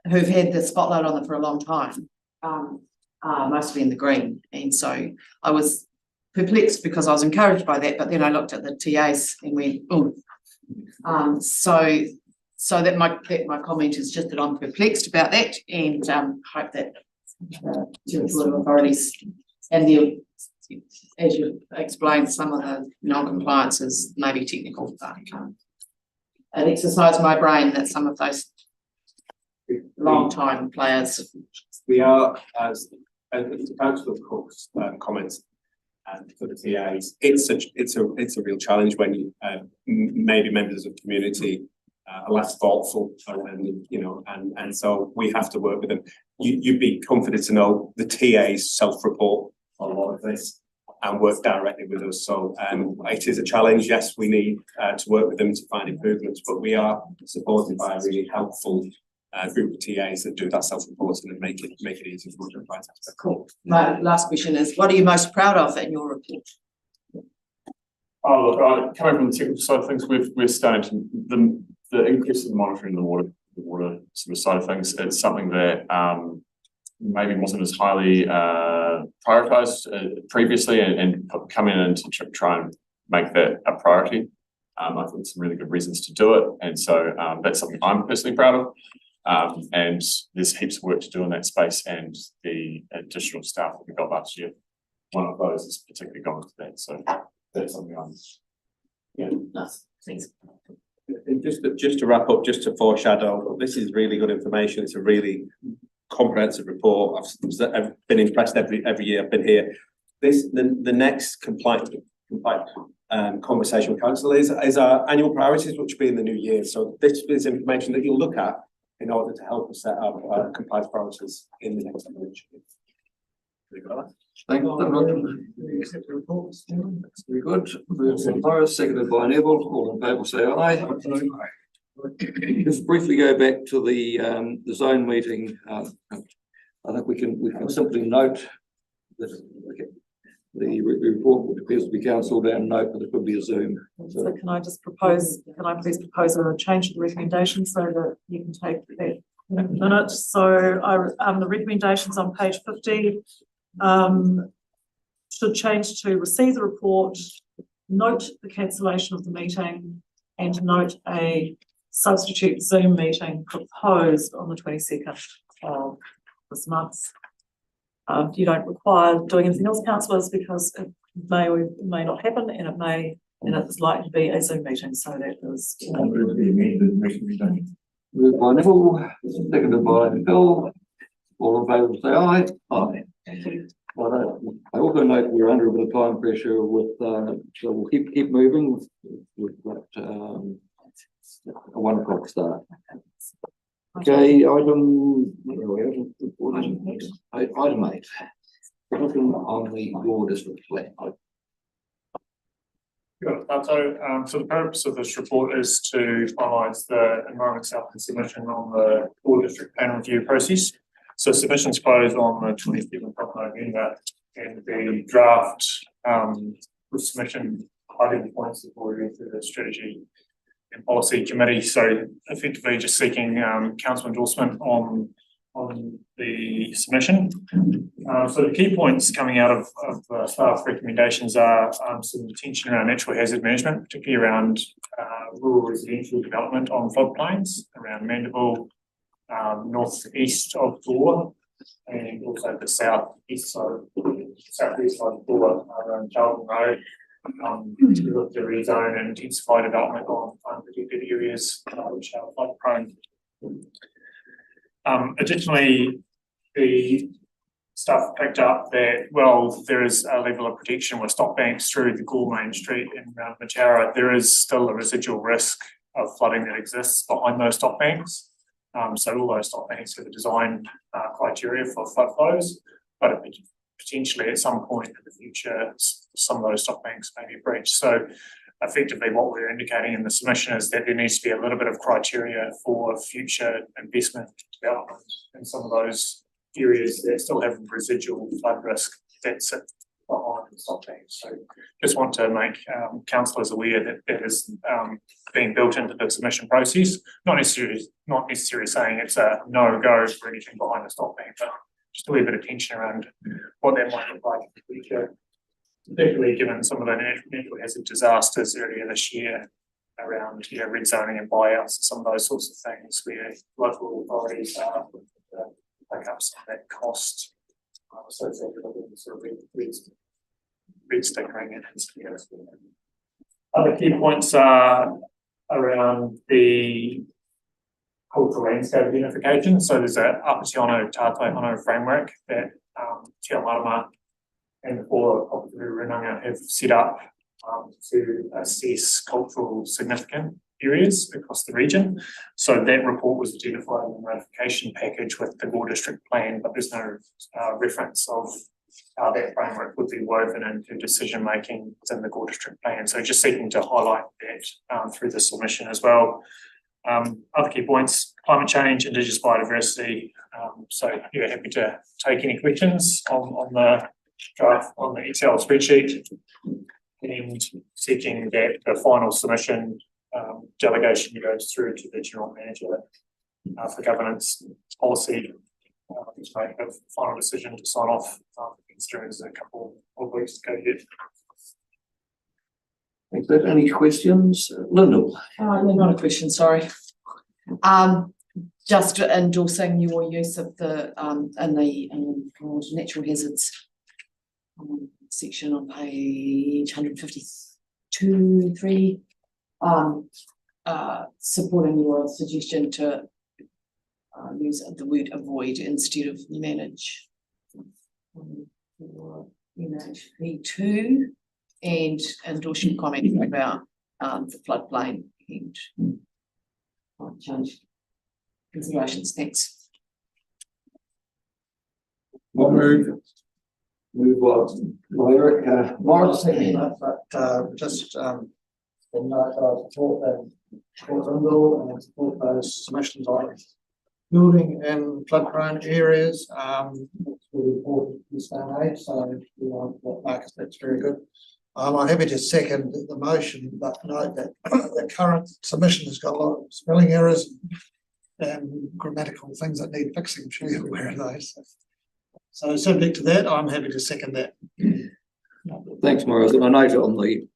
who've had the spotlight on them for a long time are mostly in the green, and so I was perplexed because I was encouraged by that, but then I looked at the TAs and went, oh. So that my comment is just that I'm perplexed about that, and hope that the authorities and the, as you explained, some of the non-compliance is maybe technical, but it exercised my brain that some of those long-time players. We are, as Councillor Cook's comments, and for the TAs, it's a real challenge when you maybe members of the community are less thoughtful around, and so we have to work with them. You'd be confident to know the TAs self-report a lot of this and work directly with us. So it is a challenge. Yes, we need to work with them to find improvements, but we are supported by a really helpful group of TAs that do that self-reporting and make it easy for them. Cool. My last question is, what are you most proud of in your report? Oh, look, coming from the technical side of things, we're starting to the increase in monitoring the water sort of side of things. It's something that maybe wasn't as highly prioritised previously, and coming in to try and make that a priority. I think some really good reasons to do it, and so that's something I'm personally proud of. And there's heaps of work to do in that space, and the additional staff that we got last year, one of those is particularly gone to that. So that's something I'm, nice. Thanks. just to wrap up, just to foreshadow, this is really good information. It's a really comprehensive report. I've been impressed every year I've been here. The next compliant conversation with council is our annual priorities, which will be in the new year. So this is information that you'll look at in order to help us set up compliance priorities in the next financial year. Thank you. That's very good. Moved by Morris, seconded by Neville. All in favour say aye. Just briefly go back to the zone meeting. I think we can simply note that the report which appears to be cancelled and note that it could be a Zoom. So can I please propose a change to the recommendation so that you can take that minute? So the recommendations on page 50 should change to receive the report, note the cancellation of the meeting, and note a substitute Zoom meeting proposed on the 22nd of this month. You don't require doing anything else, councillors, because it may or may not happen, and it's likely to be a Zoom meeting. So that is. Moved by Neville, seconded by Phil. All in favour say aye. Aye. Thank you. I also note we're under a bit of time pressure with, so we'll keep moving. We've got a 1 o'clock start. Okay, item 8. Looking on the Gore District plan. So the purpose of this report is to finalise the Environment South submission on the Gore District plan review process. So submissions closed on the 27th of November, and the draft submission highlighting points have already been through the strategy and policy committee. So effectively just seeking council endorsement on the submission. So the key points coming out of staff recommendations are some attention around natural hazard management, particularly around rural residential development on floodplains around Mandeville, northeast of Gore, and also the southeast side of Gore around Charlton Road. To look to rezone and intensify development on unprotected areas which are flood prone. Additionally, the staff picked up that, well, there is a level of protection with stock banks through the Gore Main Street and around Matara. There is still a residual risk of flooding that exists behind those stock banks. So all those stock banks have a design criteria for flood flows, but potentially at some point in the future, some of those stock banks may be breached. So effectively what we're indicating in the submission is that there needs to be a little bit of criteria for future investment development in some of those areas that still have residual flood risk that sit behind the stock banks. So just want to make councillors aware that that is being built into the submission process, not necessarily saying it's a no-go for anything behind the stock bank, but just a wee bit of tension around what that might look like in the future, particularly given some of the natural hazard disasters earlier this year around red zoning and buyouts and some of those sorts of things where local authorities are pick up some of that cost associated with the sort of red stickering and other key points are around the cultural landscape identification. So there's a Apatiano Tātai framework that Te Marama and the Board of Runanga have set up to assess cultural significant areas across the region. So that report was identified in the ratification package with the Gore District plan, but there's no reference of how that framework would be woven into decision making within the Gore District plan. So just seeking to highlight that through the submission as well. Other key points: climate change, Indigenous biodiversity. So happy to take any questions on the draft on the Excel spreadsheet, and seeking that the final submission delegation goes through to the general manager for governance policy to make a final decision to sign off. There's a couple of weeks to go yet. Thanks. Any questions, Lyndall? Not a question, sorry. Just endorsing your use of the natural hazards section on page 152, 3. supporting your suggestion to use the word avoid instead of manage. For NHP2 and endorse your comment about the floodplain and climate change considerations. Thanks. Move on. Eric, Morris, But just support and support those submissions on building in flood-prone areas. It's really important in this day and age, so what Marcus, that's very good. I'm happy to second the motion, but note that the current submission has got a lot of spelling errors and grammatical things that need fixing. I'm sure you're aware of those. So subject to that, I'm happy to second that. Thanks, Morris. And I note on the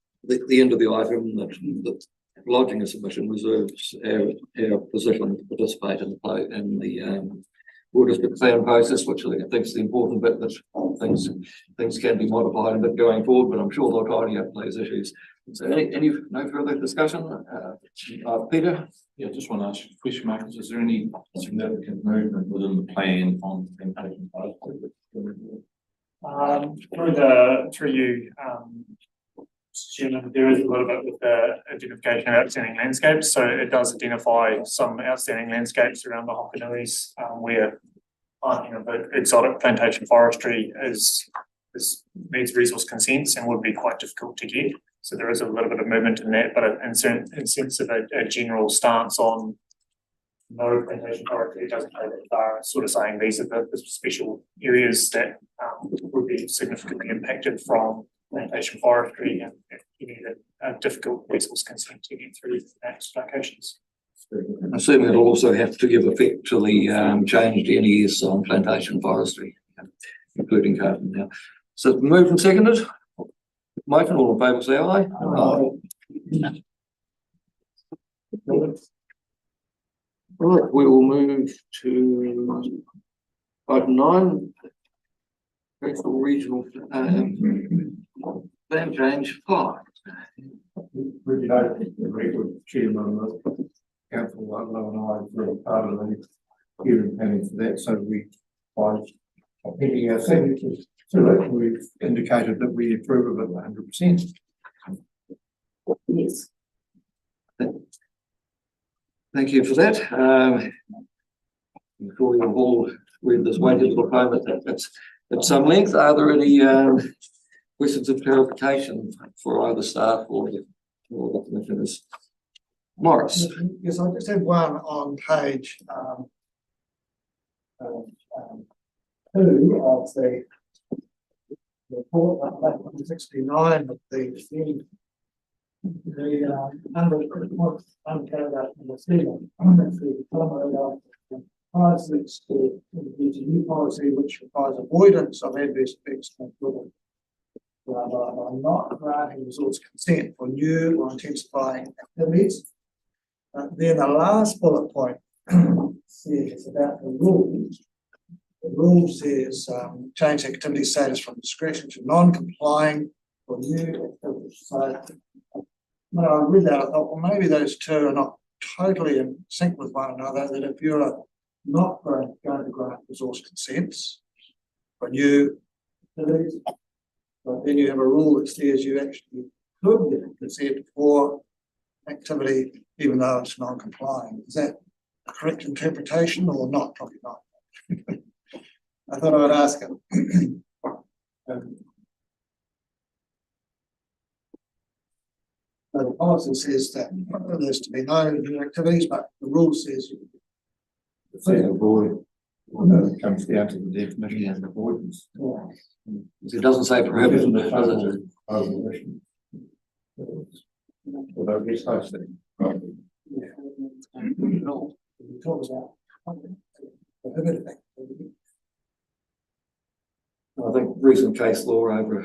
end of the item that lodging a submission reserves our position to participate in the Water District plan process, which I think is the important bit, that things can be modified a bit going forward, but I'm sure they'll tidy up those issues. So no further discussion? Peter? Yeah, just want to ask you a question, Marcus. Is there any significant movement within the plan on plantation? Through you, Chairman, there is a little bit with the identification of outstanding landscapes. So it does identify some outstanding landscapes around the Hokanui, where exotic plantation forestry needs resource consents and would be quite difficult to get. So there is a little bit of movement in that, but in sense of a general stance on no plantation forestry, it doesn't go that far. It's sort of saying these are the special areas that would be significantly impacted from plantation forestry, and you need a difficult resource consent to get through those locations. Assuming it'll also have to give effect to the changed NES on plantation forestry, including carbon now. So moved and seconded. Motion, all in favour, say aye. Aye. Right, we will move to item 9. Coastal Regional Plan Change 5. Really note the record chairman of council, Ludlow and I were part of the hearing planning for that, so we by pending our signatures to it, we've indicated that we approve of it 100%. Yes. Thank you for that. Before we all read this weighted requirement at some length, are there any questions of clarification for either staff or the commissioners? Morris. Yes, I just had one on page 2 of the report, 169 of the under the statement, policies to introduce a new policy which requires avoidance of adverse effects on children. I'm not granting resource consent for new or intensifying activities. Then the last bullet point says about the rules. The rule says change activity status from discretion to non-complying for new activities. So when I read that, I thought, well, maybe those two are not totally in sync with one another, that if you're not going to grant resource consents for new activities, but then you have a rule that says you actually could get consent for activity even though it's non-complying. Is that a correct interpretation or not? Probably not. I thought I would ask him. The policy says that there's to be no new activities, but the rule says avoid. Well, it comes down to the definition of avoidance. It doesn't say prohibited, does it? Although it's nice that. I think recent case law over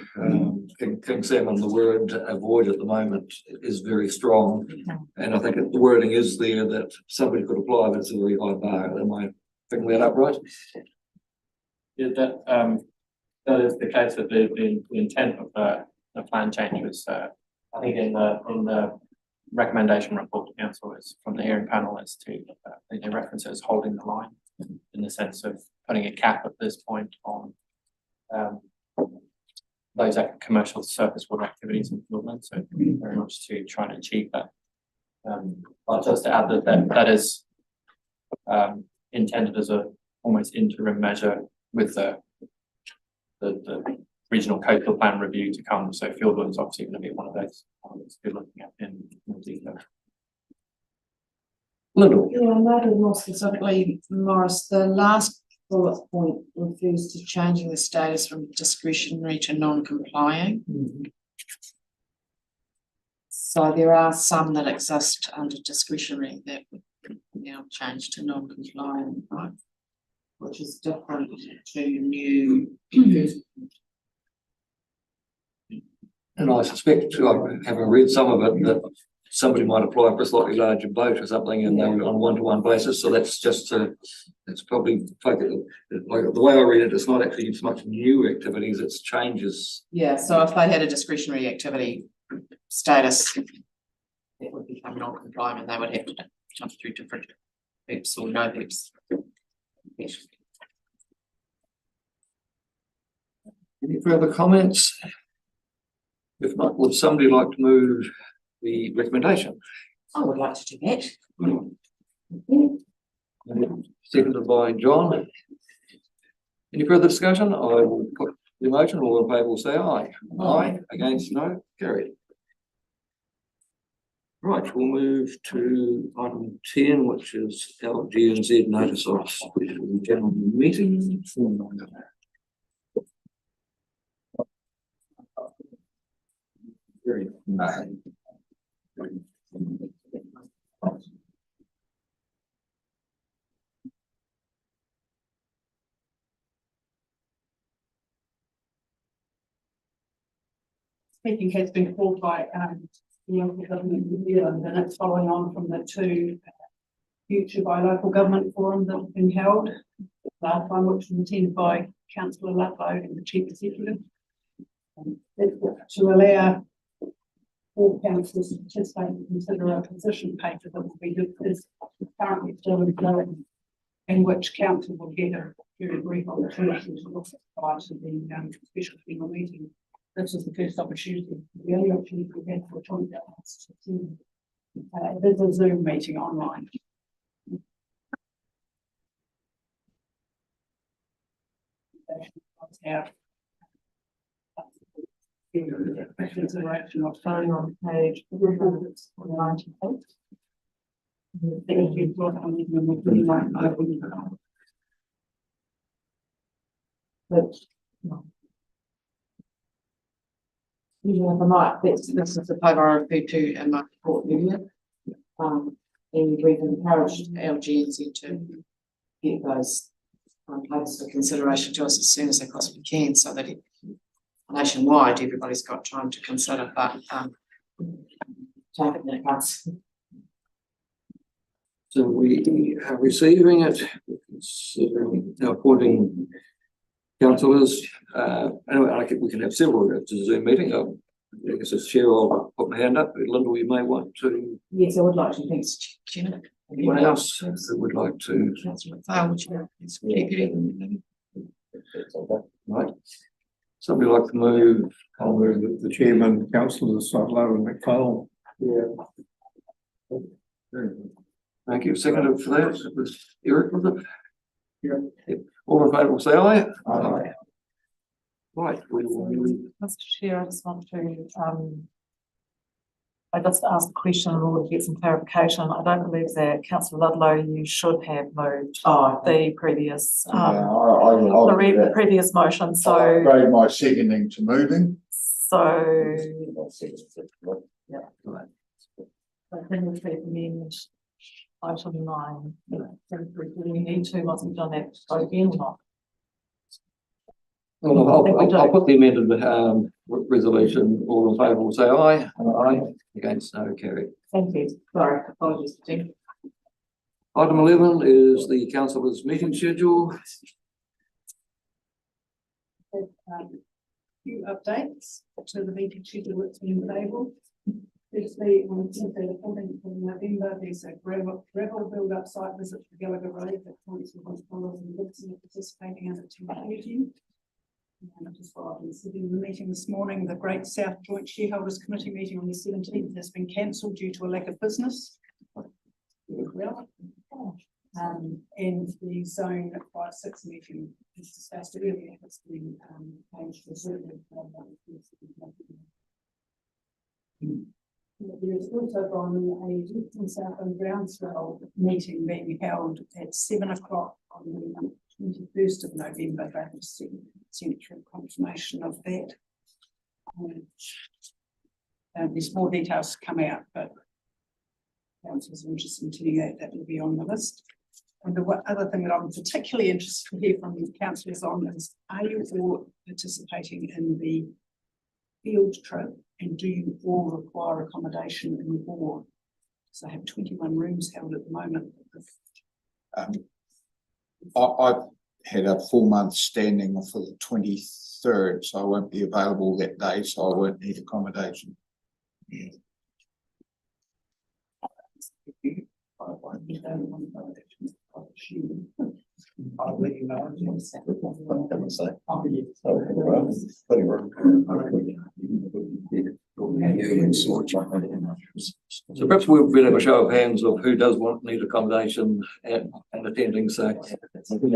King Salmon, the word avoid at the moment is very strong. And I think the wording is there that somebody could apply, but it's a very high bar. Am I picking that up right? Yeah, that is the case that the intent of the plan change was, I think in the recommendation report to council is from the hearing panel is to, they reference it as holding the line in the sense of putting a cap at this point on those commercial surface water activities in Fiordland, so very much to try and achieve that. But just to add that is intended as a almost interim measure with the regional coastal plan review to come. So Fiordland is obviously going to be one of those to be looking at in more detail. Lyndall. Yeah, noted more specifically, Morris, the last bullet point refers to changing the status from discretionary to non-complying. So there are some that exist under discretionary that would now change to non-compliant, right? Which is different to new. And I suspect, having read some of it, that somebody might apply for a slightly larger boat or something and they're on a one-to-one basis. So that's just it's probably like the way I read it, it's not actually so much new activities, it's changes. Yeah, so if they had a discretionary activity status, it would become non-compliant and they would have to jump through different hoops or no hoops. Any further comments? If not, would somebody like to move the recommendation? I would like to do that. Seconded by John. Any further discussion? I will put the motion. All in favour will say aye. Aye. Against, no. Carried. Right, we'll move to item 10, which is LGNZ notice of special general meeting. Very nice. Speaking has been called by the local government of New Zealand, and it's following on from the two future by local government forums that have been held. Last one, which was attended by Councillor Ludlow and the Chief Executive. To allow all councillors to participate and consider a position paper that will be is currently still in play, in which council will get a very brief opportunity to look prior to the special general meeting. This is the first opportunity, the only opportunity we had for 20 hours to attend. There's a Zoom meeting online. Consideration of phone on page 98. This is the paper I referred to in my report earlier. And we've encouraged LGNZ to get those papers for consideration to us as soon as they possibly can, so that nationwide everybody's got time to consider, but take it in advance. So we are receiving it, considering appointing councillors. Anyway, I think we can have several. It's a Zoom meeting. I guess as chair, I'll put my hand up. Lyndall, you may want to. Yes, I would like to. Thanks, Chairman. Anyone else who would like to? Councillor McPhail, would you Right. Somebody like to move? I'll move the chairman, councillors Ludlow and McPhail. Yeah. Thank you. Seconded for that. It was Eric, was it? Yeah. All in favour will say aye. Aye. Right. We will. Mr. Chair, I just want to I just asked the question in order to get some clarification. I don't believe that Councillor Ludlow, you should have moved the previous the previous motion. So I upgrade my seconding to moving. So yeah. I think we should amend item 9. Do we need to, once we've done that, go again or not? Well, I'll put the amended resolution. All in favour will say aye. Aye. Against, no. Carried. Thank you. Sorry, apologies. Item 11 is the councillors' meeting schedule. Few updates to the meeting schedule that's been available. Firstly, on Tuesday, the 14th of November, there's a gravel build-up site visit to Gallagher Road that council has followed and Dixon participating under 10:30. And just while I've been sitting in the meeting this morning, the Great South Joint Shareholders Committee meeting on the 17th has been cancelled due to a lack of business. And the zone 5-6 meeting is discussed earlier, has been changed to Zoom. There is also on a Eastern South and Brownsville meeting being held at 7 o'clock on the 21st of November. They have sent through confirmation of that. There's more details to come out, but councillors are interested in telling you that will be on the list. And the other thing that I'm particularly interested to hear from the councillors on is, are you all participating in the field trip, and do you all require accommodation in the board? So I have 21 rooms held at the moment. I've had a 4-month standing for the 23rd, so I won't be available that day, so I won't need accommodation. I'll let you know. So perhaps we'll have a show of hands of who does need accommodation and attending, so. Who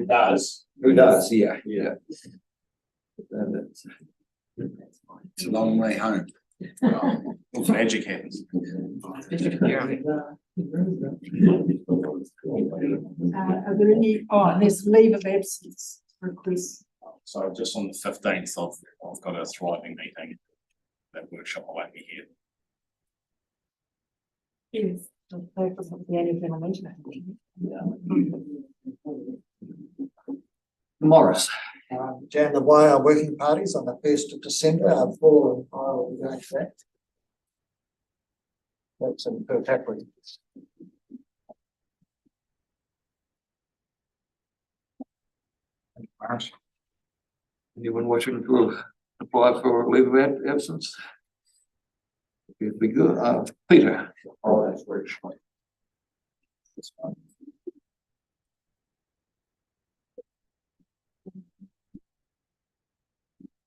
does? Who does, yeah. It's a long way home. Also educators. Are there any, there's leave of absence requests? So just on the 15th, I've got a thriving meeting. That workshop, I won't be here. Yes. The purpose of the annual general meeting. Morris. Jan, the Wire working parties on the 1st of December, our 4 and 5 will be going to that. That's in Perth Hackbury. Anyone wishing to apply for a leave of absence? It'd be good. Peter. Oh, that's very short. That's fine.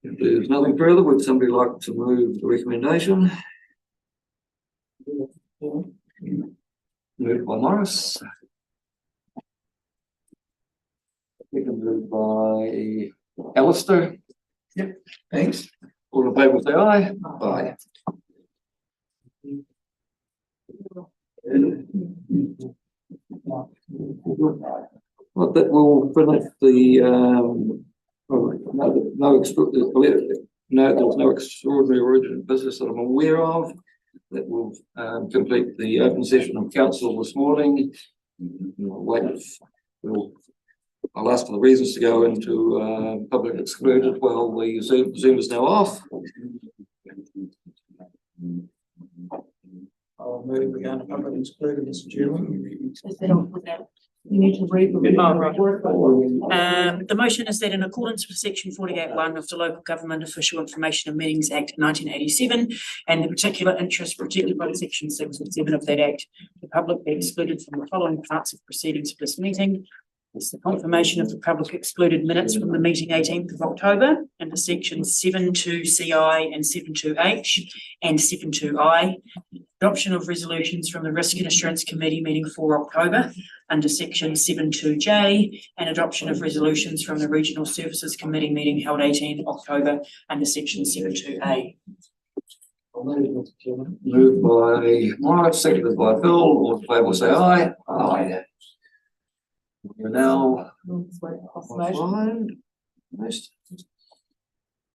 If there's nothing further, would somebody like to move the recommendation? Moved by Morris. Moved by Alistair. Yep, thanks. All in favour, say aye. Aye. Well, that will finish the there's no extraordinary urgent business that I'm aware of. That will complete the open session of council this morning. I'll ask for the reasons to go into public excluded while the Zoom is now off. I'll move again to public excluded, Mr. Chairman. You need to read the. The motion is that in accordance with section 48(1) of the Local Government Official Information and Meetings Act 1987 and the particular interests protected by section 6 and 7 of that act, the public be excluded from the following parts of proceedings of this meeting. It's the confirmation of the public excluded minutes from the meeting 18th of October under sections 7.2CI and 7.2H and 7.2I. Adoption of resolutions from the Risk and Assurance Committee meeting 4 October under section 7.2J and adoption of resolutions from the Regional Services Committee meeting held 18 October under section 7.2A. Moved by Morris, seconded by Phil. All in favour, say aye. Aye. We're now offline. Next.